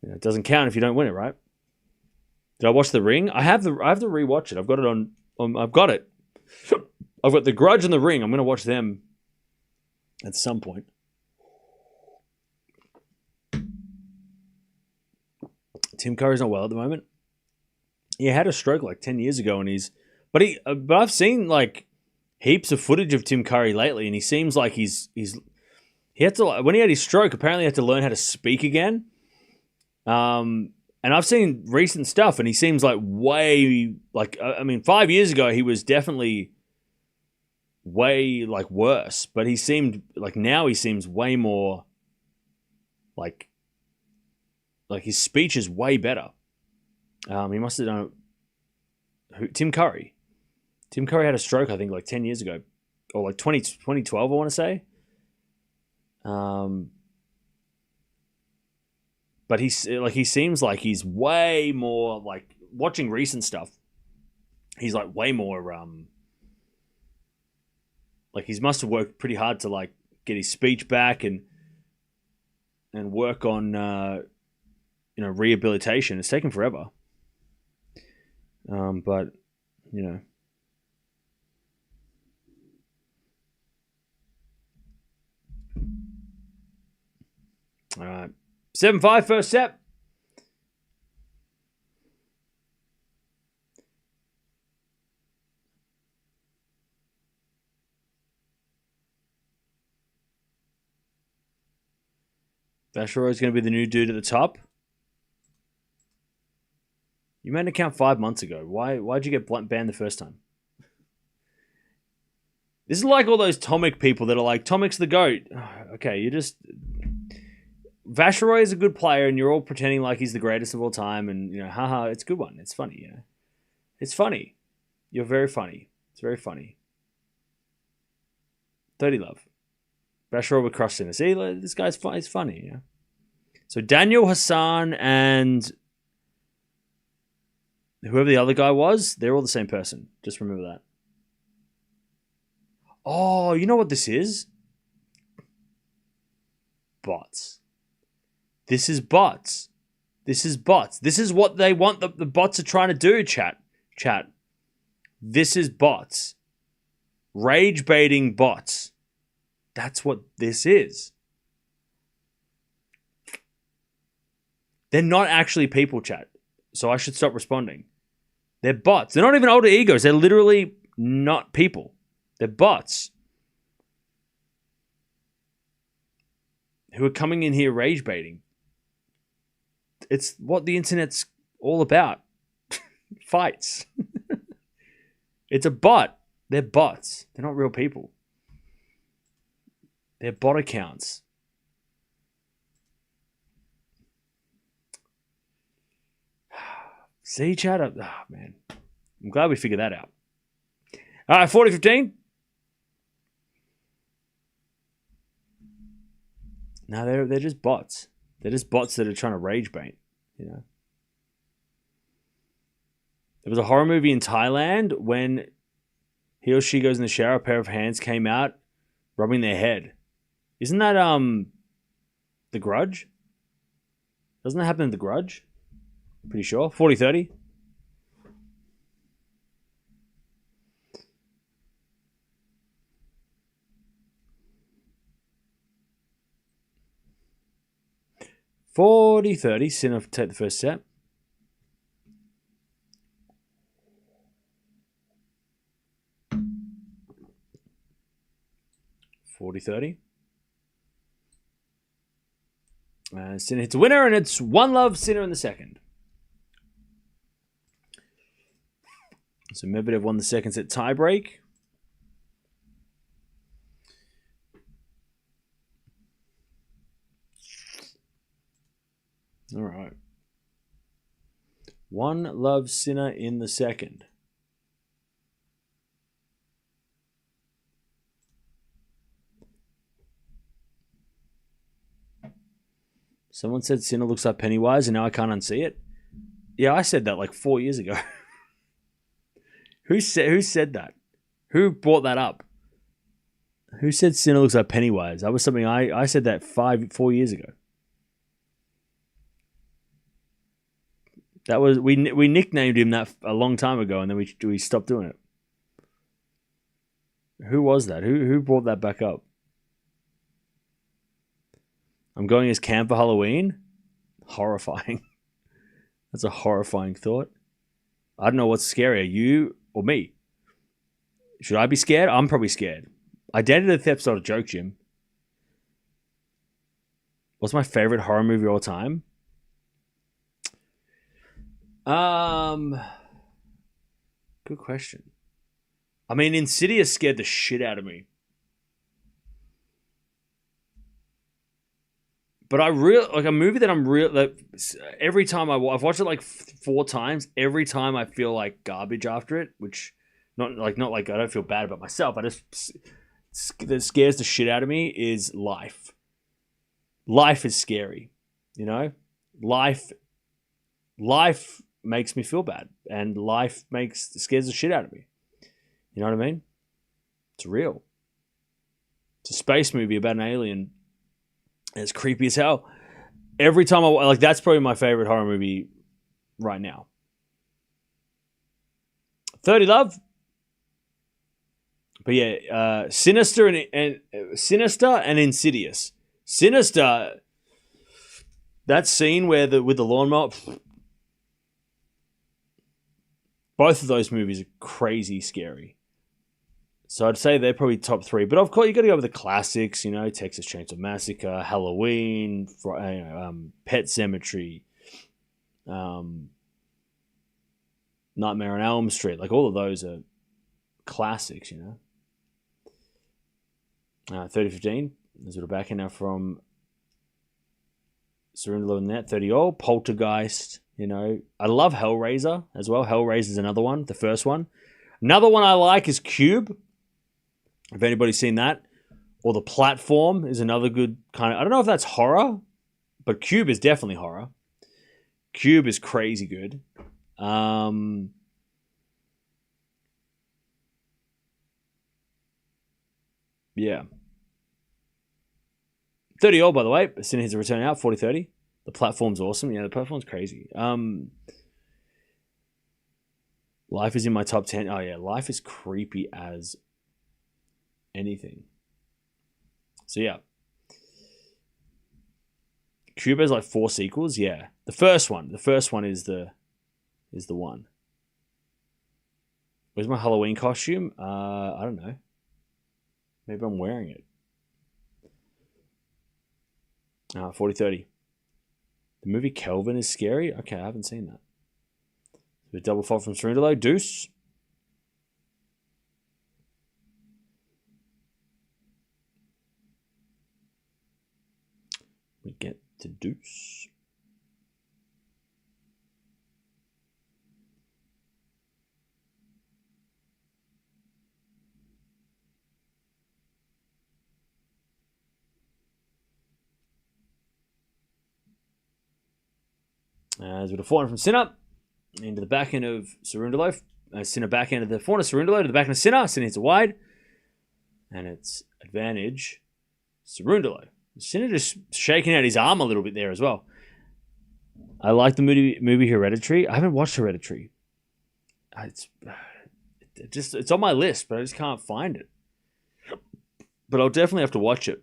You know, it doesn't count if you don't win it, right? Did I watch The Ring? I have to rewatch it. I've got it on. I've got it. I've got The Grudge and The Ring. I'm going to watch them at some point. Tim Curry's not well at the moment. He had a stroke like 10 years ago, and but I've seen like heaps of footage of Tim Curry lately, and he seems like he had to, when he had his stroke, apparently he had to learn how to speak again. And I've seen recent stuff, and he seems like way, like, I mean, 5 years ago he was definitely way like worse, but he seemed like now he seems way more like his speech is way better. He must have done it. Tim Curry. Tim Curry had a stroke, I think, like 10 years ago. Or like 2012, I want to say. But he seems like he's way more, like, watching recent stuff, he's like way more, like he must have worked pretty hard to like get his speech back and work on, rehabilitation. It's taken forever. But, you know. All right. 7-5 first set. Vacheroy is going to be the new dude at the top. You made an account 5 months ago. Why'd you get banned the first time? This is like all those Tomic people that are like, Tomic's the GOAT. Okay, you just... Vacheroy is a good player, and you're all pretending like he's the greatest of all time, and, you know, haha, it's a good one. It's funny, you know. It's funny. You're very funny. It's very funny. Dirty love. Vacheroy would crush Sinner. See, this guy's he's funny, you know. So Daniel, Hassan, and whoever the other guy was, they're all the same person. Just remember that. Oh, you know what this is? Bots. This is bots. This is bots. This is what they want. The bots are trying to do, chat. This is bots. Rage baiting bots. That's what this is. They're not actually people, chat. So I should stop responding. They're bots. They're not even alter egos. They're literally not people. They're bots. Who are coming in here rage baiting. It's what the internet's all about. Fights. It's a bot. They're bots. They're not real people. They're bot accounts. See, chat? Oh, man. I'm glad we figured that out. All right, 40-15. No, they're just bots. They're just bots that are trying to rage bait, you know. There was a horror movie in Thailand when he or she goes in the shower, a pair of hands came out rubbing their head. Isn't that The Grudge? Doesn't that happen in The Grudge? Pretty sure. 40-30. 40-30. Sinner take the first set. $40-30. Sinner hits a winner, and it's 1-love Sinner in the second. So Medvedev won the second set tiebreak. All right. 1-love Sinner in the second. Someone said Sinner looks like Pennywise, and now I can't unsee it. Yeah, I said that like 4 years ago. Who said that? Who brought that up? Who said Sinner looks like Pennywise? That was something I said that 4 years ago. That was we nicknamed him that a long time ago, and then we stopped doing it. Who was that? Who brought that back up? I'm going as Cam for Halloween. Horrifying. That's a horrifying thought. I don't know what's scarier, you or me. Should I be scared? I'm probably scared. Identity theft's not a joke, Jim. What's my favorite horror movie of all time? Good question. I mean, Insidious scared the shit out of me. But I like a movie that every time I've watched it like 4 times. Every time I feel like garbage after it, which not like I don't feel bad about myself. That scares the shit out of me is Life. Life is scary, you know. Life makes me feel bad, and Life scares the shit out of me. You know what I mean? It's real. It's a space movie about an alien. And it's creepy as hell. Every time that's probably my favorite horror movie right now. 30-love. But yeah, Sinister and Insidious. Sinister, that scene with the lawnmower. Both of those movies are crazy scary. So I'd say they're probably top 3. But of course, you got to go with the classics, you know, Texas Chainsaw Massacre, Halloween, Pet Sematary, Nightmare on Elm Street. Like, all of those are classics, you know. 30-15. There's a little back in now from Cerundolo in that. 30-all. Poltergeist, you know. I love Hellraiser as well. Hellraiser is another one, the first one. Another one I like is Cube. If anybody's seen that. Or The Platform is another good kind of... I don't know if that's horror, but Cube is definitely horror. Cube is crazy good. Yeah. 30-all, by the way. Sinner hits a return out, 40-30. The Platform's awesome. Yeah, The Platform's crazy. Life is in my top 10. Oh, yeah. Life is creepy as anything. So, yeah. Cube has like 4 sequels. Yeah. The first one is the one. Where's my Halloween costume? I don't know. Maybe I'm wearing it. 40-30. The movie Kelvin is scary? Okay, I haven't seen that. A double fault from Cerundolo. Deuce. We get to deuce. As with a forehand from Sinner into the back end of Cerundolo. Sinner back end of the forehand of Cerundolo to the back end of Sinner. Sinner hits a wide. And it's advantage Cerundolo. Sinner just shaking out his arm a little bit there as well. I like the movie Hereditary. I haven't watched Hereditary. It's on my list, but I just can't find it. But I'll definitely have to watch it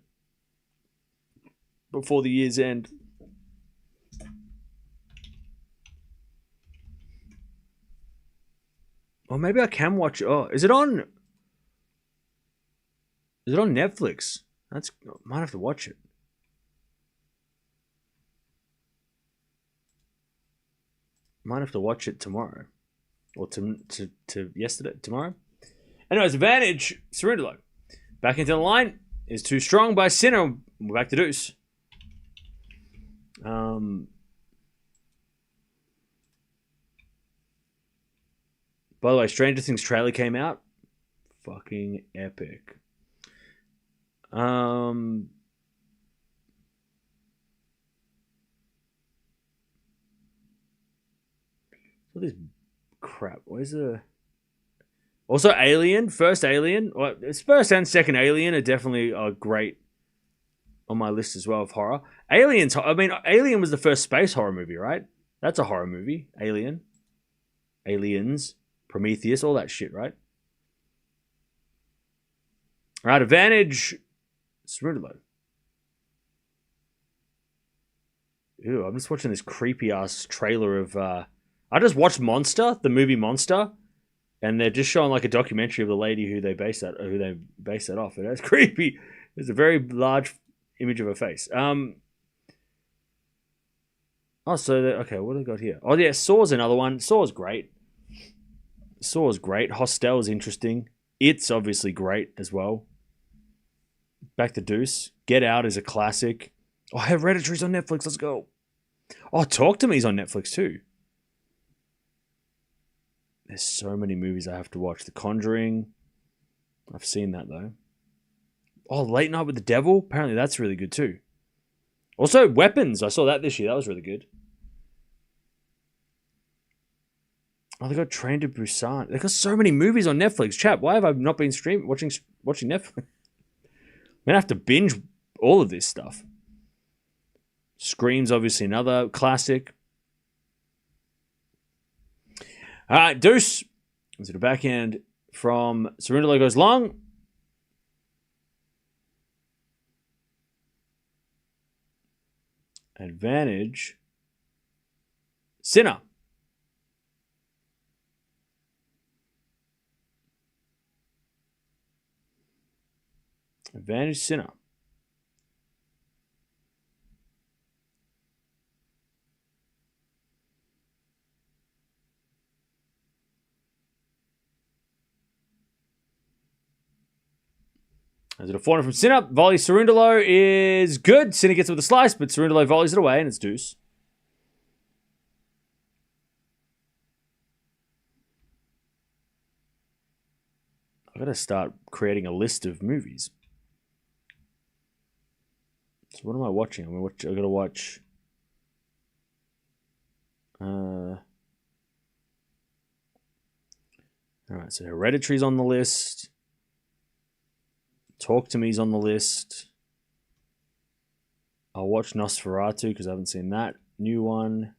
before the year's end. Or maybe I can watch. Oh, is it on? Is it on Netflix? That's might have to watch it. Might have to watch it tomorrow, or to yesterday tomorrow. Anyways, advantage Cerundolo. Back into the line is too strong by Sinner. We're back to deuce. By the way, Stranger Things trailer came out. Fucking epic. All this crap. Where's the... Also, Alien. First Alien. Well, it's first and second Alien are definitely great on my list as well of horror. Aliens. I mean, Alien was the first space horror movie, right? That's a horror movie. Alien. Aliens. Prometheus. All that shit, right? All right, advantage Cerundolo. Ew, I'm just watching this creepy ass trailer of. I just watched Monster, the movie Monster, and they're just showing like a documentary of the lady who they based that off. And that's creepy. There's a very large image of her face. Oh, so okay, what do they got here? Oh yeah, Saw's another one. Saw's great. Hostel's interesting. It's obviously great as well. Back to deuce. Get Out is a classic. Oh, Hereditary's on Netflix. Let's go. Oh, Talk to Me's on Netflix too. There's so many movies I have to watch. The Conjuring. I've seen that though. Oh, Late Night with the Devil. Apparently that's really good too. Also, Weapons. I saw that this year. That was really good. Oh, they got Train to Busan. They got so many movies on Netflix. Chap, why have I not been watching Netflix? I'm gonna have to binge all of this stuff. Scream's obviously another classic. All right, deuce. Into the backhand from Cerundolo goes long. Advantage Sinner. Advantage Sinner. As it a forehand from Sinner. Volley Cerundolo is good. Sinner gets it with a slice, but Cerundolo volleys it away and it's deuce. I've got to start creating a list of movies. So what am I watching? I got to watch. All right, so Hereditary's on the list. Talk to Me's on the list. I'll watch Nosferatu because I haven't seen that new one.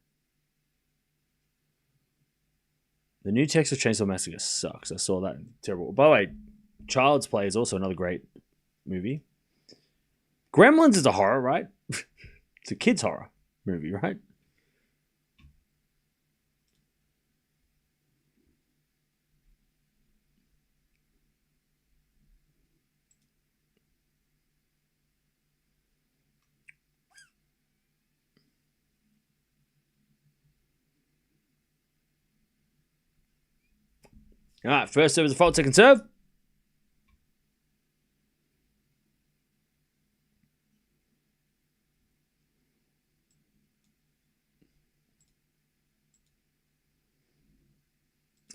The new Texas Chainsaw Massacre sucks. I saw that. Terrible. By the way, Child's Play is also another great movie. Gremlins is a horror, right? It's a kid's horror movie, right? All right, first serve is a fault, second serve.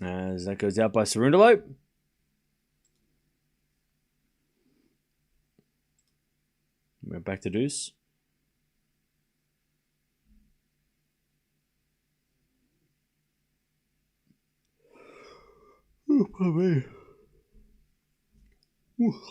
As that goes out by Cerundolo. We're back to deuce. Oh, poor me. Ooh.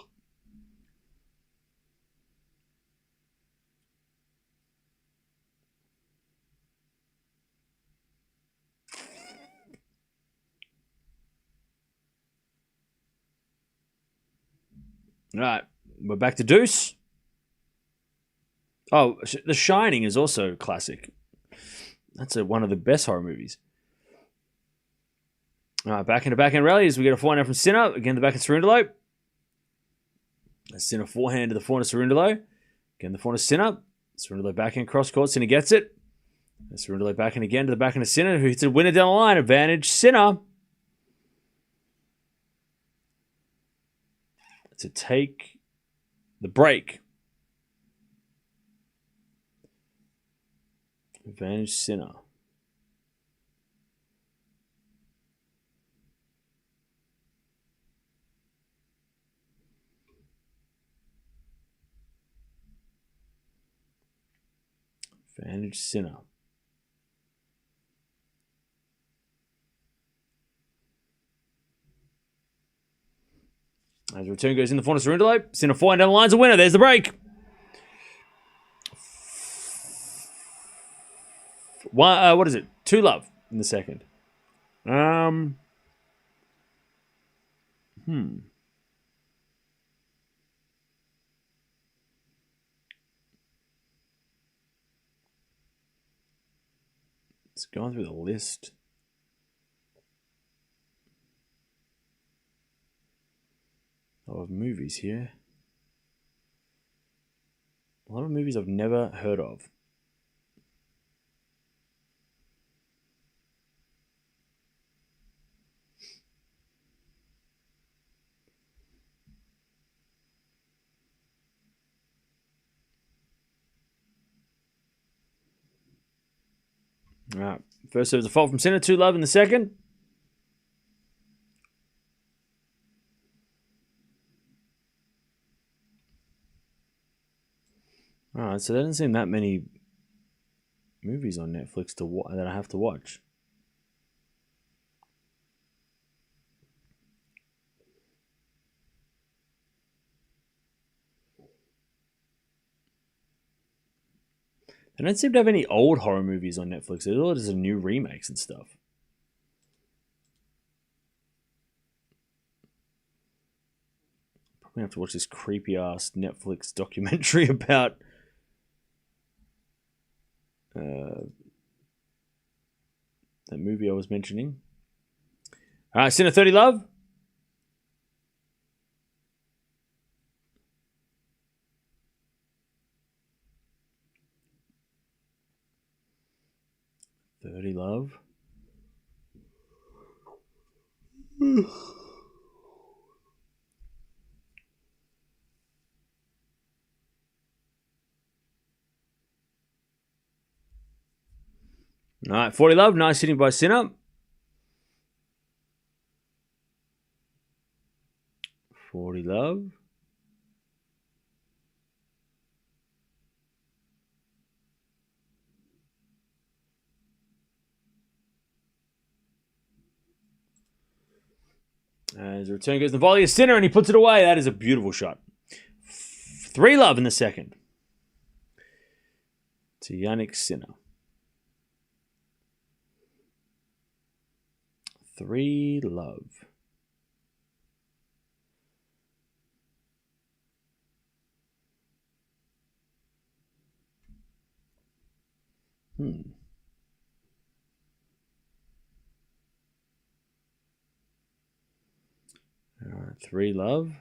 All right, we're back to deuce. Oh, The Shining is also classic. That's one of the best horror movies. All right, back into backhand rallies. We get a forehand from Sinner. Again, the backhand Cerundolo. Sinner forehand to the forehand Cerundolo. Again, the forehand Sinner. Cerundolo backhand cross court. Sinner gets it. Cerundolo backhand again to the backhand of Sinner, who hits a winner down the line. Advantage Sinner. To take the break. Advantage Sinner. Advantage Sinner. As the return goes in the forehand Cerundolo. Sinner forehand down the line's a winner. There's the break. What is it? 2-love in the second. It's going through the list. Of movies here. A lot of movies I've never heard of. All right. First serve is a fault from Sinner. 2-love in the second. All right, so there doesn't seem that many movies on Netflix that I have to watch. They don't seem to have any old horror movies on Netflix. There's all just new remakes and stuff. Probably have to watch this creepy ass Netflix documentary about that movie I was mentioning. All right, Sinner 30-love. Love. All right, 40-love. Nice hitting by Sinner. 40-love. As the return goes the volley of Sinner, and he puts it away. That is a beautiful shot. 3-love in the second. To Jannik Sinner. 3-love. All right, 3-love.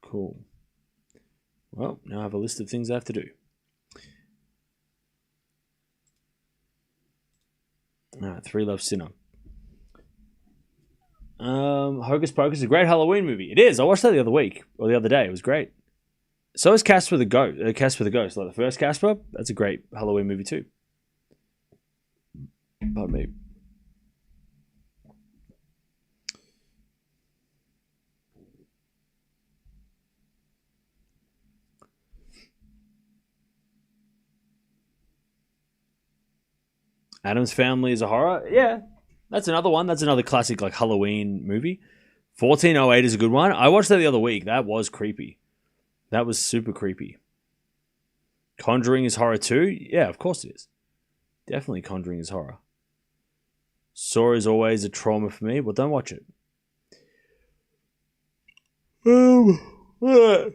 Cool. Well, now I have a list of things I have to do. All right, 3-love Sinner. Hocus Pocus is a great Halloween movie. It is. I watched that the other week or the other day. It was great. So is Casper the Ghost. Casper the Ghost, like the first Casper. That's a great Halloween movie too. Pardon me. Addams Family is a horror. Yeah, that's another one. That's another classic like Halloween movie. 1408 is a good one. I watched that the other week. That was creepy. That was super creepy. Conjuring is horror too. Yeah, of course it is. Definitely Conjuring is horror. Saw is always a trauma for me. Well, don't watch it. 3-0.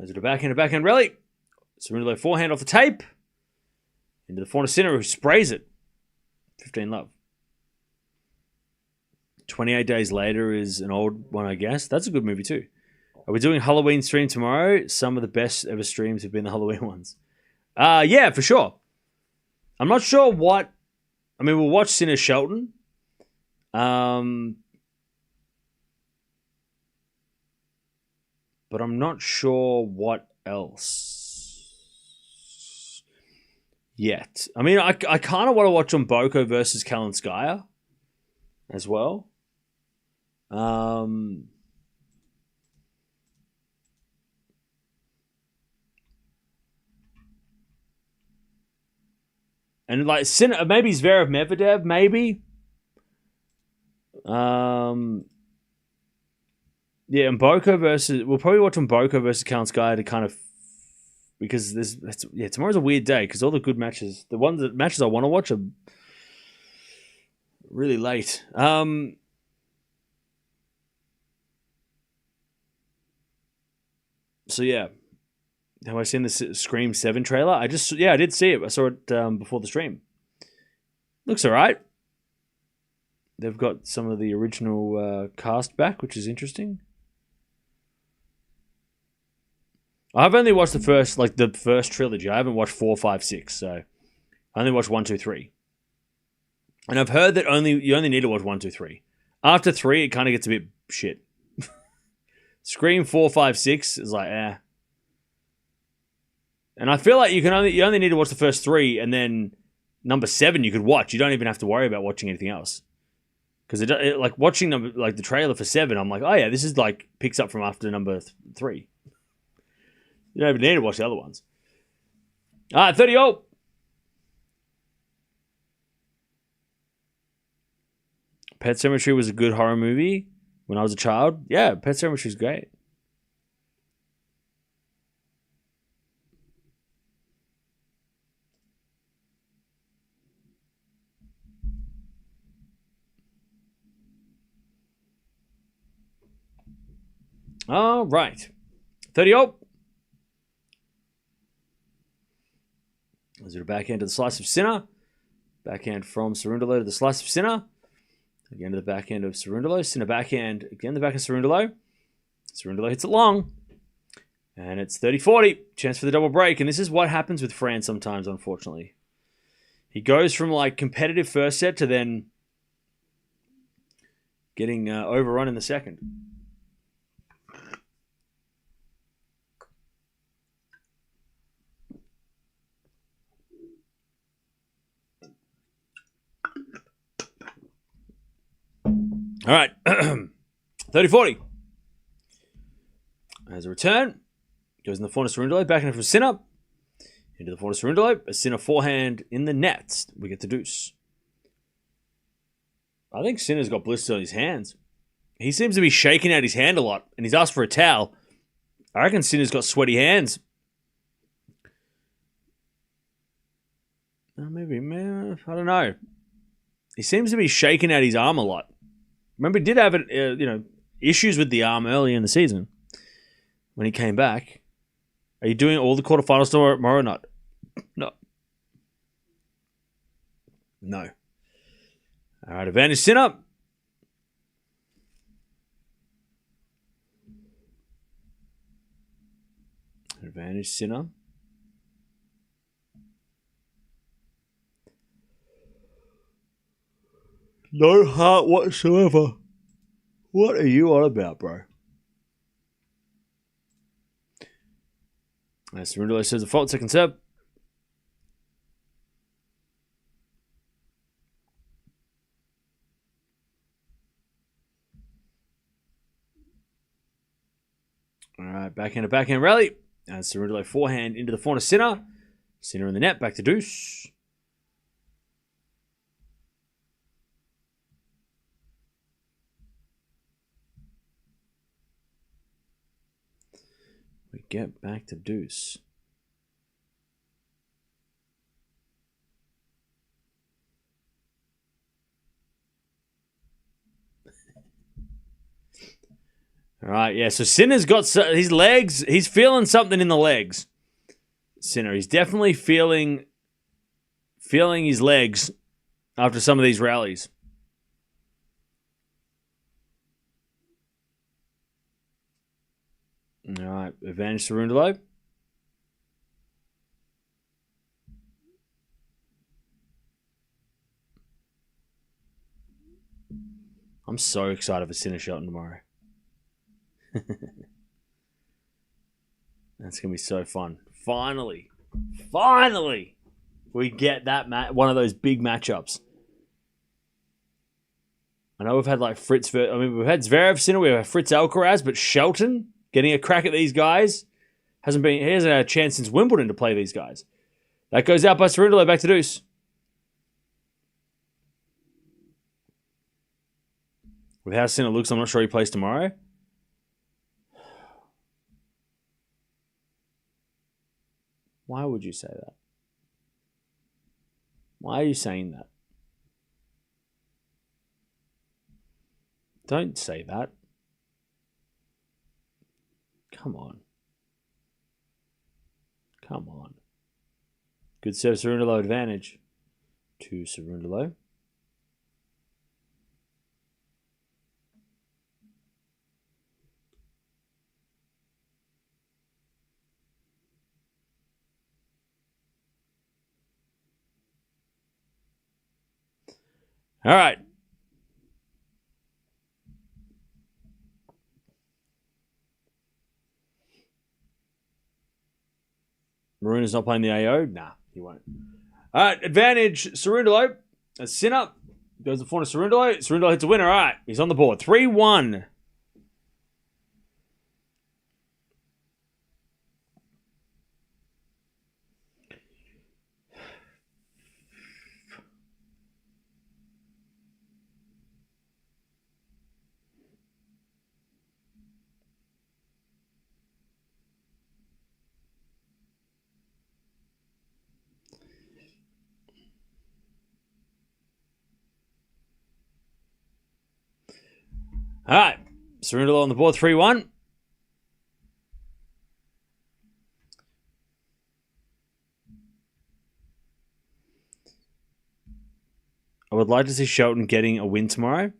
Is it a backhand rally? Cerundolo forehand off the tape. Into the forehand Sinner, who sprays it. 15 love. 28 Days Later is an old one, I guess. That's a good movie too. Are we doing Halloween stream tomorrow? Some of the best ever streams have been the Halloween ones. Yeah, for sure. I'm not sure what... I mean, we'll watch Sinner Shelton. But I'm not sure what else yet. I mean, I kind of want to watch Mboko versus Kalinskaya as well. And like Sinner, maybe Zverev Medvedev, maybe. Yeah, Mboko versus... We'll probably watch Mboko versus Kalinskaya to kind of... Because tomorrow's a weird day because all the good matches... The matches I want to watch are really late. So yeah. Have I seen the Scream 7 trailer? I did see it. I saw it before the stream. Looks alright. They've got some of the original cast back, which is interesting. I've only watched the first trilogy. I haven't watched 4, 5, 6, so I only watched 1, 2, 3. And I've heard that you only need to watch 1, 2, 3. After 3, it kind of gets a bit shit. Scream 4, 5, 6 is like, eh. And I feel like you only need to watch the first 3, and then number 7 you could watch. You don't even have to worry about watching anything else. Because like watching the trailer for 7, I'm like, oh yeah, this is like picks up from after number 3. You don't even need to watch the other ones. 30-0. Pet Sematary was a good horror movie when I was a child. Yeah, Pet Sematary is great. All right. 30-0. Is it a backhand to the slice of Sinner? Backhand from Cerundolo to the slice of Sinner. Again to the backhand of Cerundolo. Sinner backhand. Again the back of Cerundolo. Cerundolo hits it long. And it's 30-40. Chance for the double break. And this is what happens with Fran sometimes, unfortunately. He goes from like competitive first set to then getting overrun in the second. All right. 30-40. As a return, goes in the forehand of Cerundolo, backhand from Sinner. Into the forehand of Cerundolo, a Sinner forehand in the net. We get the deuce. I think Sinner's got blisters on his hands. He seems to be shaking out his hand a lot, and he's asked for a towel. I reckon Sinner's got sweaty hands. Maybe, man, I don't know. He seems to be shaking out his arm a lot. Remember, he did have issues with the arm early in the season when he came back. Are you doing all the quarterfinals tomorrow or not? No. No. All right, advantage Sinner. Advantage Sinner. No heart whatsoever. What are you on about, bro? As Cerundolo says a fault, second serve. All right, backhand rally. As Cerundolo forehand into the forehand of Sinner. Sinner in the net, back to deuce. get back to deuce. All right, yeah, so Sinner's got his legs. He's feeling something in the legs. Sinner, he's definitely feeling his legs after some of these rallies. All right, advantage Cerundolo. I'm so excited for Sinner Shelton tomorrow. That's going to be so fun. Finally, we get that one of those big matchups. I know we've had like we've had Zverev, Sinner, we have Fritz Alcaraz, but Shelton getting a crack at these guys he hasn't had a chance since Wimbledon to play these guys. That goes out by Cerundolo, back to deuce. With how Sinner looks, I'm not sure he plays tomorrow. Why would you say that? Why are you saying that? Don't say that. Come on. Good serve, Cerundolo advantage to Cerundolo. All right. Maroon is not playing the AO? Nah, he won't. All right, advantage Cerundolo. A Sinner goes the forehand to Cerundolo. Cerundolo hits a winner. All right, he's on the board. 3-1. All right, Cerundolo on the board, 3-1. I would like to see Shelton getting a win tomorrow.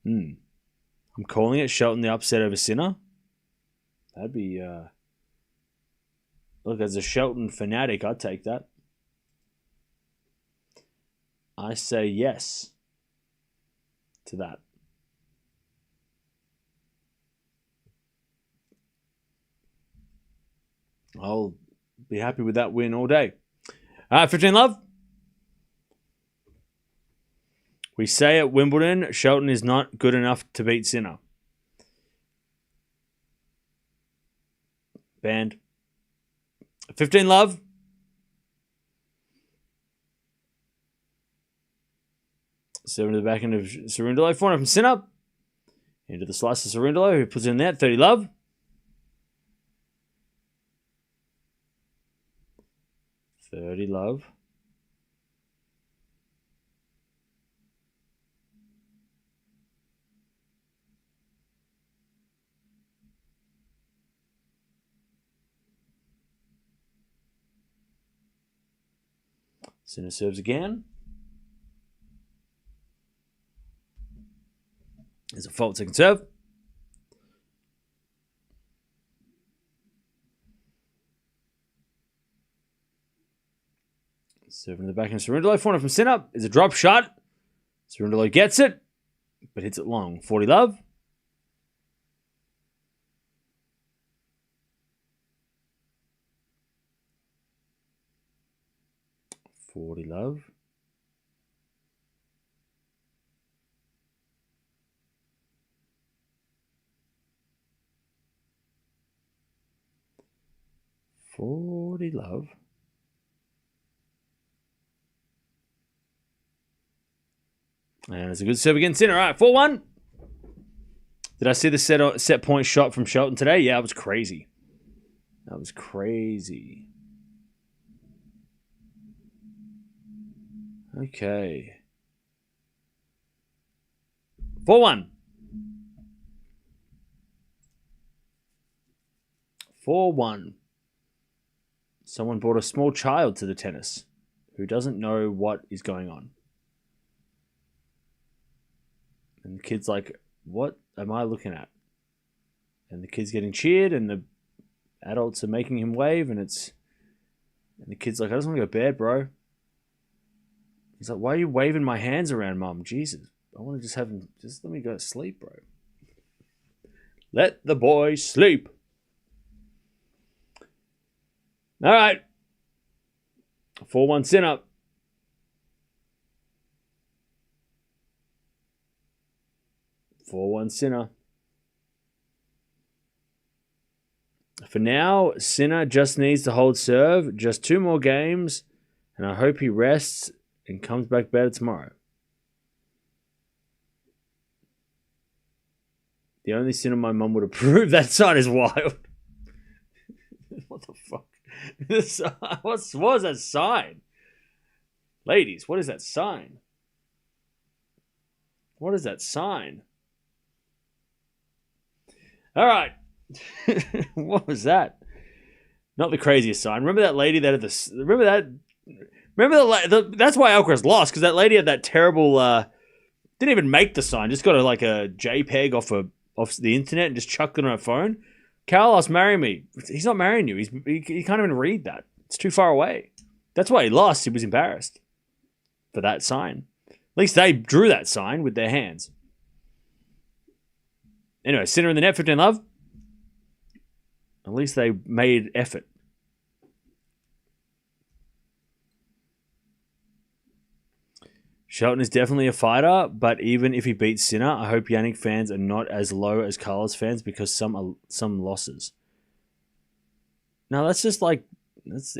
I'm calling it Shelton the upset over Sinner. That'd be... Look, as a Shelton fanatic, I'd take that. I say yes to that. I'll be happy with that win all day. 15 love. We say at Wimbledon, Shelton is not good enough to beat Sinner. Banned. 15 love. Seven to the back end of Cerundolo. 4 from Sinner. Into the slice of Cerundolo, who puts it in there. 30 love. Sinner serves again. There's a fault second serve. Serving the back end of Cerundolo. 4 from Sinner. Is a drop shot. Cerundolo gets it, but hits it long. 40 love. And it's a good serve against Sinner. All right, 4-1. Did I see the set point shot from Shelton today? Yeah, it was crazy. That was crazy. Okay. 4-1. 4-1. Someone brought a small child to the tennis who doesn't know what is going on. And the kid's like, what am I looking at? And the kid's getting cheered and the adults are making him wave and the kid's like, I just want to go to bed, bro. He's like, why are you waving my hands around, Mum? Jesus. I want to just let me go to sleep, bro. Let the boy sleep. All right. 4-1 Sinner. For now, Sinner just needs to hold serve. Just 2 more games. And I hope he rests and comes back better tomorrow. The only Sinner my mum would approve. That sign is wild. What the fuck? What was that sign? Ladies, what is that sign? What is that sign? All right. What was that? Not the craziest sign. Remember that lady that had this? Remember that? That's why Alcaraz lost, because that lady had that terrible. Didn't even make the sign. Just got a JPEG off the internet and just chucked it on her phone. Carlos, marry me. He's not marrying you. He can't even read that. It's too far away. That's why he lost. He was embarrassed for that sign. At least they drew that sign with their hands. Anyway, Sinner in the net, 15 love. At least they made effort. Shelton is definitely a fighter, but even if he beats Sinner, I hope Jannik fans are not as low as Carlos fans because some losses. No, that's just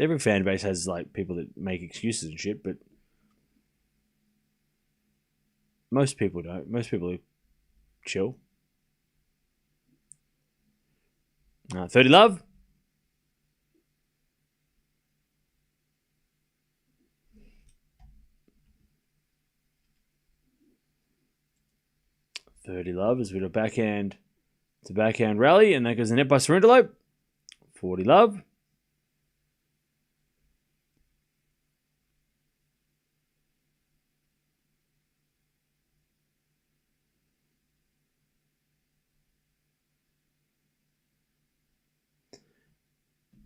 every fan base has people that make excuses and shit, but most people don't. Most people are chill. 30 love. As we do a backhand to backhand rally, and that goes the net by Cerundolo. 40 love.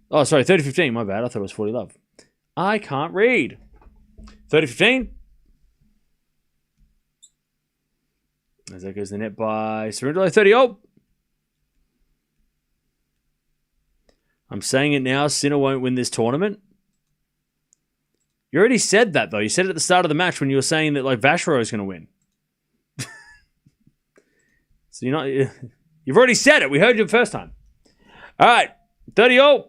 Oh, sorry, 30-15. My bad. I thought it was 40 love. I can't read. 30-15. As that goes the net by Cerundolo. 30-0. I'm saying it now. Sinner won't win this tournament. You already said that, though. You said it at the start of the match when you were saying that Vachereau is going to win. So you've already said it. We heard you the first time. All right. 30-0.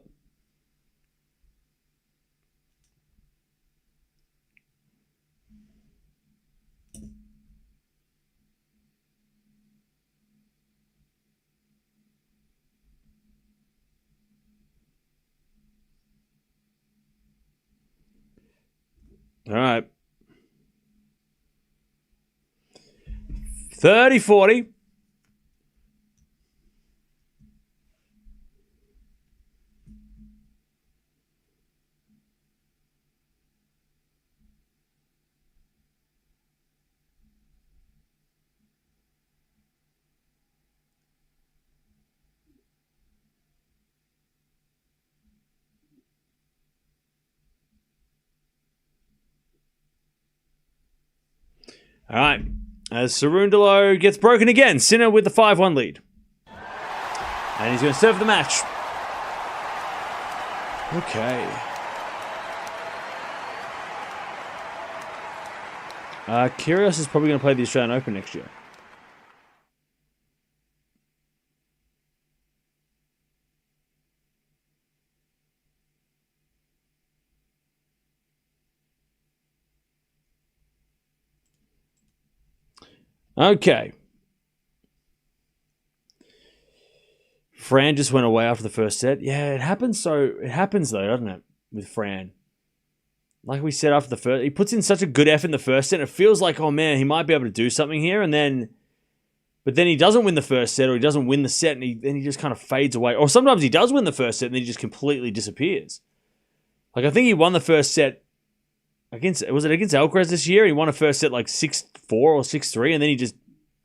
All right. 30-40. All right. As Cerundolo gets broken again, Sinner with the 5-1 lead. And he's going to serve the match. Okay. Kyrgios is probably going to play the Australian Open next year. Okay. Fran just went away after the first set. Yeah, it happens. It happens though, doesn't it? With Fran, like we said after the first, he puts in such a good effort in the first set. It feels like, oh man, he might be able to do something here, but then he doesn't win the first set, or he doesn't win the set, and then he just kind of fades away. Or sometimes he does win the first set, and then he just completely disappears. Like I think he won the first set against Alcaraz this year? He won a first set like 6-4 or 6-3, and then he just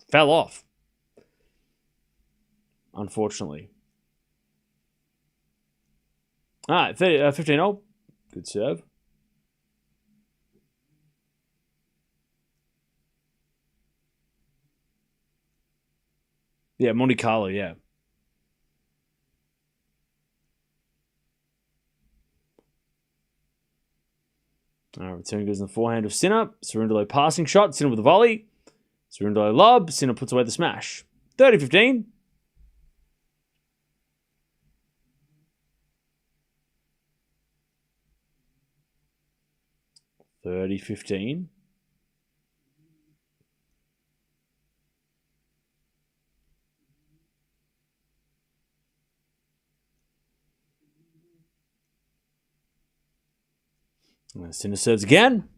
fell off. Unfortunately. All right, 15-0. Good serve. Yeah, Monte Carlo, yeah. All right, return goes in the forehand of Sinner. Cerundolo passing shot. Sinner with a volley. Cerundolo lob. Sinner puts away the smash. 30-15. Sinner serves again.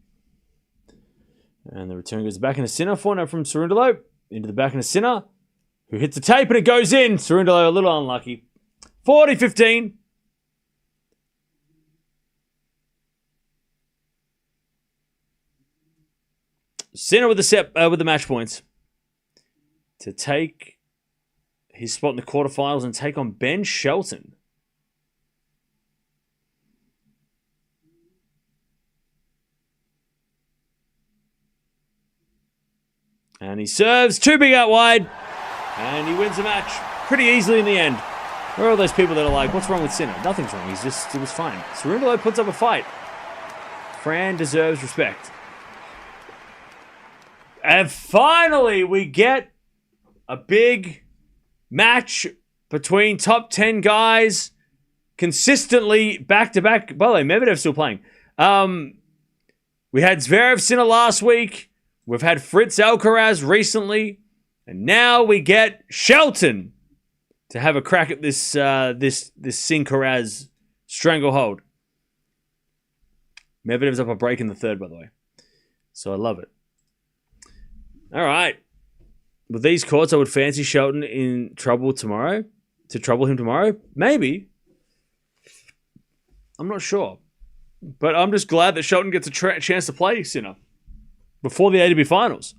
And the return goes back into Sinner. 4-0 from Cerundolo. Into the back into Sinner, who hits the tape and it goes in. Cerundolo a little unlucky. 40-15. Sinner with the match points to take his spot in the quarterfinals and take on Ben Shelton. And he serves, too big out wide, and he wins the match pretty easily in the end. Where are all those people that are like, what's wrong with Sinner? Nothing's wrong, it was fine. Cerundolo puts up a fight. Fran deserves respect. And finally, we get a big match between top 10 guys consistently back-to-back. By the way, Medvedev's still playing. We had Zverev Sinner last week. We've had Fritz Alcaraz recently. And now we get Shelton to have a crack at this Sincaraz stranglehold. Medvedev's up a break in the third, by the way. So I love it. All right. With these courts, I would fancy Shelton in trouble tomorrow. To trouble him tomorrow? Maybe. I'm not sure. But I'm just glad that Shelton gets a chance to play Sinner before the ATP Finals.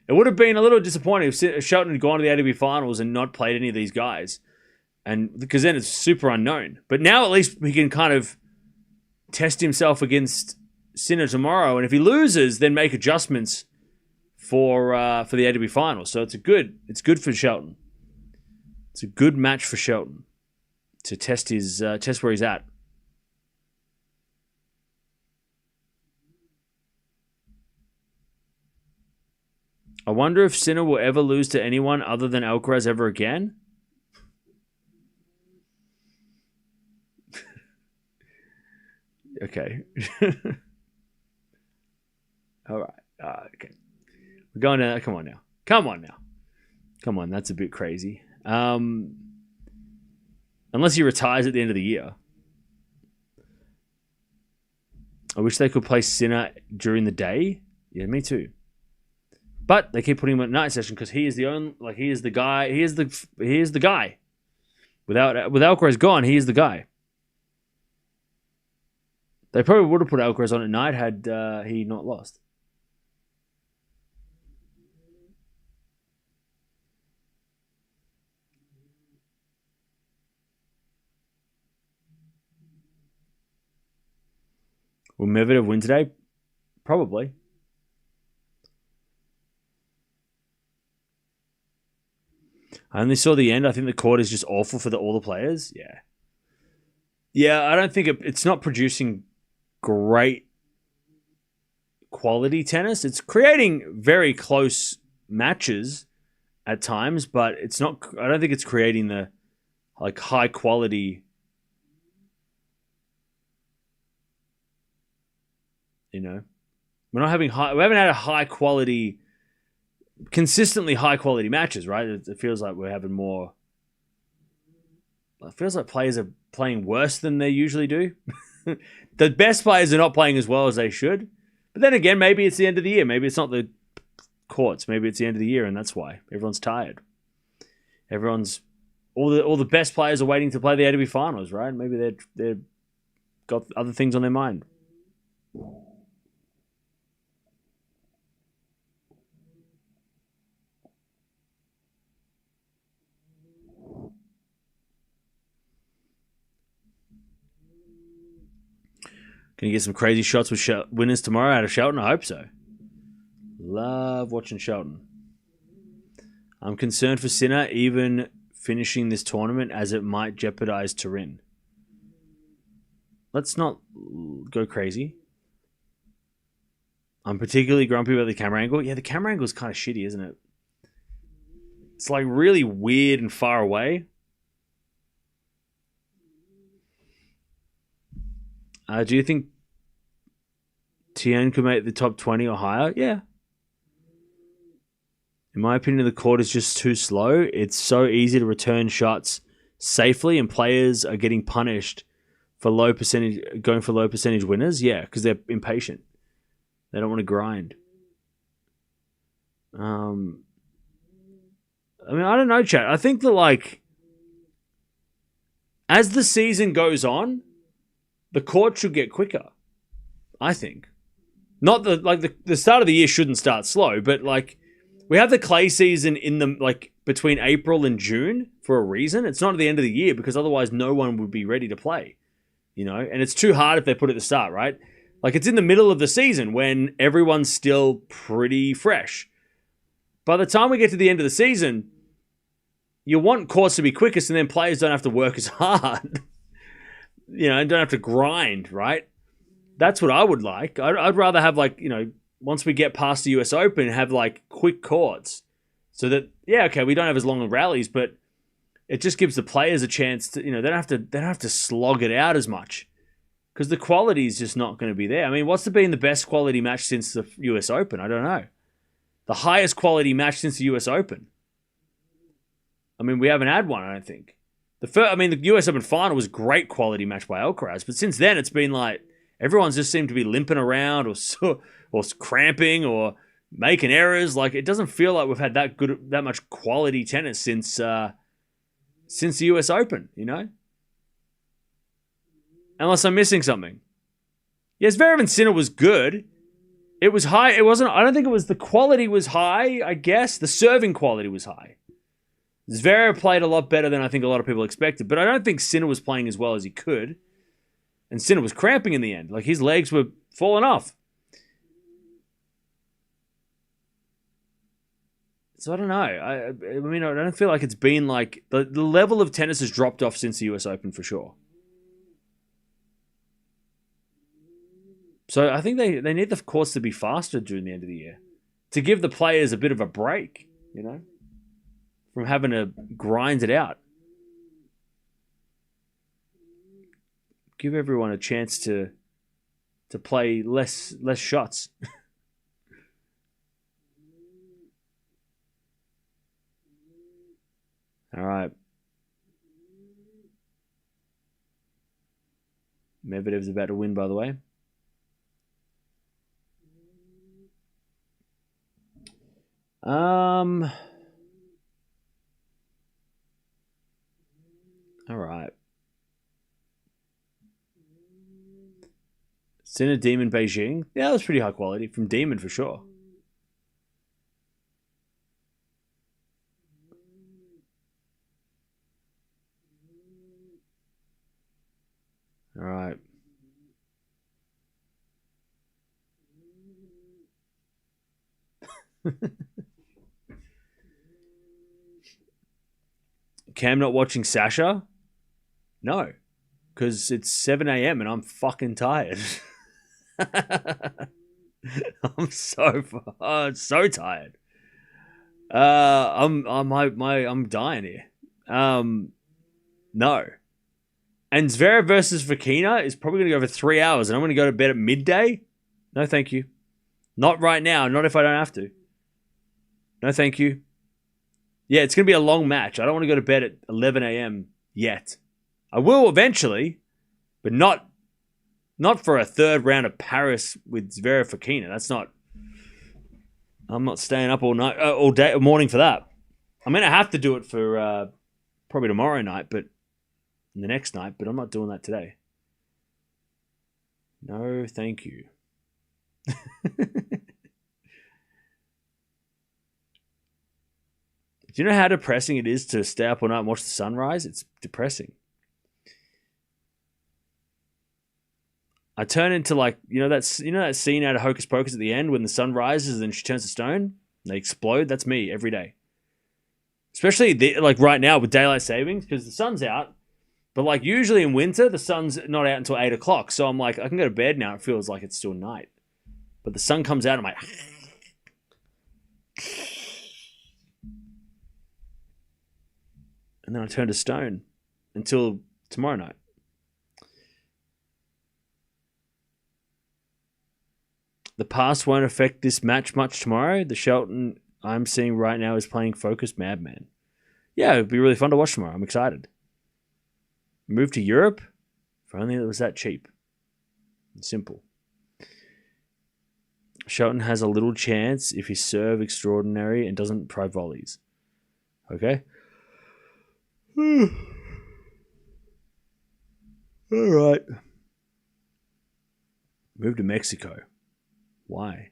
It would have been a little disappointing if Shelton had gone to the ATP Finals and not played any of these guys. And because then it's super unknown. But now at least he can kind of test himself against Sinner tomorrow. And if he loses, then make adjustments for the ATP Finals. So it's good for Shelton. It's a good match for Shelton to test where he's at. I wonder if Sinner will ever lose to anyone other than Alcaraz ever again. Okay. All right. Okay. We're going to... Come on now. Come on, that's a bit crazy. Unless he retires at the end of the year. I wish they could play Sinner during the day. Yeah, me too. But they keep putting him at night session because he is the guy. He is the guy. With Alcaraz gone, he is the guy. They probably would have put Alcaraz on at night had he not lost. Will Medvedev win today? Probably. I only saw the end. I think the court is just awful for all the players. Yeah. Yeah, I don't think it's not producing great quality tennis. It's creating very close matches at times, but it's not. I don't think it's creating the high quality. You know, we haven't had a high quality, consistently high quality matches, right? It feels like we're having more it feels like players are playing worse than they usually do. The best players are not playing as well as they should. But then again, maybe it's the end of the year. Maybe it's not the courts. Maybe it's the end of the year, and that's why everyone's tired. Everyone's all the best players are waiting to play the ATP finals, right? Maybe they've got other things on their mind. Can you get some crazy shots with winners tomorrow out of Shelton? I hope so. Love watching Shelton. I'm concerned for Sinner even finishing this tournament as it might jeopardize Turin. Let's not go crazy. I'm particularly grumpy about the camera angle. Yeah, the camera angle is kind of shitty, isn't it? It's like really weird and far away. Do you think Tien could make the top 20 or higher? Yeah. In my opinion, the court is just too slow. It's so easy to return shots safely, and players are getting punished for going for low percentage winners. Yeah, because they're impatient. They don't want to grind. I mean, I don't know, chat. I think that, as the season goes on, the court should get quicker. I think. Not the start of the year shouldn't start slow, but we have the clay season in the between April and June for a reason. It's not at the end of the year because otherwise no one would be ready to play, and it's too hard if they put it at the start, right? It's in the middle of the season when everyone's still pretty fresh. By the time we get to the end of the season, you want courts to be quickest and then players don't have to work as hard, and don't have to grind, right? That's what I would like. I'd rather have once we get past the US Open, have quick courts so that, we don't have as long of rallies, but it just gives the players a chance to, they don't have to slog it out as much because the quality is just not going to be there. I mean, what's been the best quality match since the US Open? I don't know. The highest quality match since the US Open. I mean, we haven't had one, I don't think. The US Open final was a great quality match by Alcaraz, but since then it's been everyone's just seemed to be limping around or cramping or making errors. It doesn't feel like we've had that much quality tennis since the US Open, Unless I'm missing something. Yes, Zverev and Sinner was good. It was high. It wasn't. I don't think it was. The quality was high. I guess the serving quality was high. Zverev played a lot better than I think a lot of people expected, but I don't think Sinner was playing as well as he could. And Sinner was cramping in the end. His legs were falling off. So I don't know. I mean, I don't feel like it's been the level of tennis has dropped off since the US Open for sure. So I think they need the courts to be faster during the end of the year to give the players a bit of a break, from having to grind it out. Give everyone a chance to play less shots. All right. Medvedev's about to win, by the way. All right. Sinner, Demon, Beijing. Yeah, that was pretty high quality. From Demon, for sure. All right. Cam not watching Sasha? No. Because it's 7 a.m. and I'm fucking tired. I'm so tired. I'm dying here. No. And Zverev versus Vakina is probably going to go for 3 hours, and I'm going to go to bed at midday? No, thank you. Not right now. Not if I don't have to. No, thank you. Yeah, it's going to be a long match. I don't want to go to bed at 11 a.m. yet. I will eventually, but not for a third round of Paris with Zverev Fokina. That's not. I'm not staying up all night, all day, morning for that. I'm gonna have to do it for probably tomorrow night, but the next night. But I'm not doing that today. No, thank you. Do you know how depressing it is to stay up all night and watch the sunrise? It's depressing. I turn into that scene out of Hocus Pocus at the end when the sun rises and she turns to stone and they explode. That's me every day. Especially right now with daylight savings because the sun's out. But usually in winter the sun's not out until 8 o'clock. So I'm I can go to bed now. It feels like it's still night. But the sun comes out. I'm like. And then I turn to stone until tomorrow night. The past won't affect this match much tomorrow. The Shelton I'm seeing right now is playing Focused Madman. Yeah, it'd be really fun to watch tomorrow. I'm excited. Move to Europe? If only it was that cheap. Simple. Shelton has a little chance if he serve extraordinary and doesn't try volleys. Okay? All right. Move to Mexico. Why?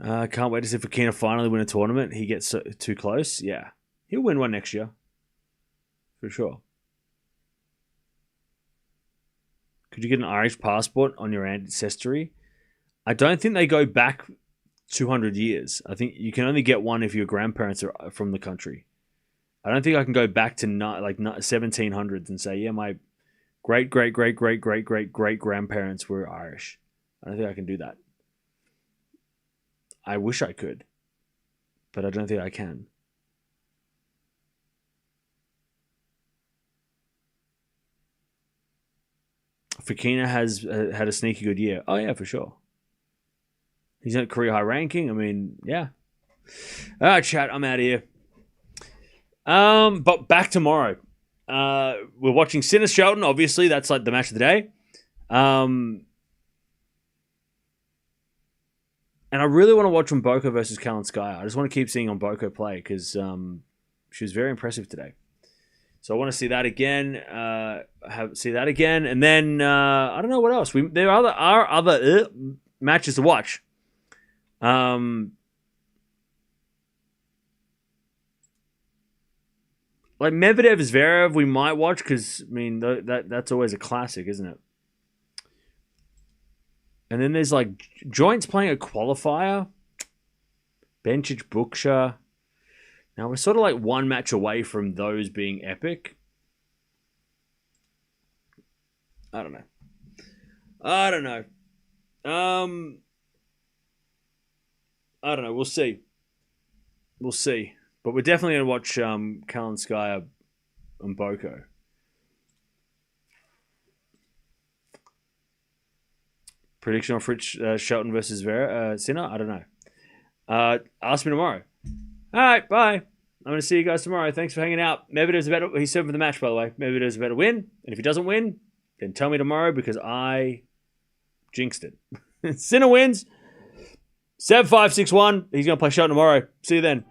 Can't wait to see Fokina finally win a tournament. He gets too close. Yeah. He'll win one next year. For sure. Could you get an Irish passport on your ancestry? I don't think they go back 200 years. I think you can only get one if your grandparents are from the country. I don't think I can go back to 1700s and say, yeah, my great grandparents were Irish. I don't think I can do that. I wish I could, but I don't think I can. Fokina has had a sneaky good year. Oh yeah, for sure. He's at career high ranking. I mean, yeah. All right, chat. I'm out of here. But back tomorrow. We're watching Sinner Shelton. Obviously, that's the match of the day. And I really want to watch Mboko versus Kalinskaya. I just want to keep seeing Mboko play because she was very impressive today. So I want to see that again. And then I don't know what else. There are other matches to watch. Medvedev Zverev, we might watch because that's always a classic, isn't it? And then there's joints playing a qualifier. Bencic Buksha. Now we're sort of one match away from those being epic. I don't know. I don't know. We'll see. But we're definitely going to watch Kalinskaya and Boko. Prediction of Rich Shelton versus Sinner? I don't know. Ask me tomorrow. All right, bye. I'm going to see you guys tomorrow. Thanks for hanging out. He's serving for the match, by the way. Medvedev's about to win. And if he doesn't win, then tell me tomorrow because I jinxed it. Sinner wins. 7-5, 6-1. He's going to play Shelton tomorrow. See you then.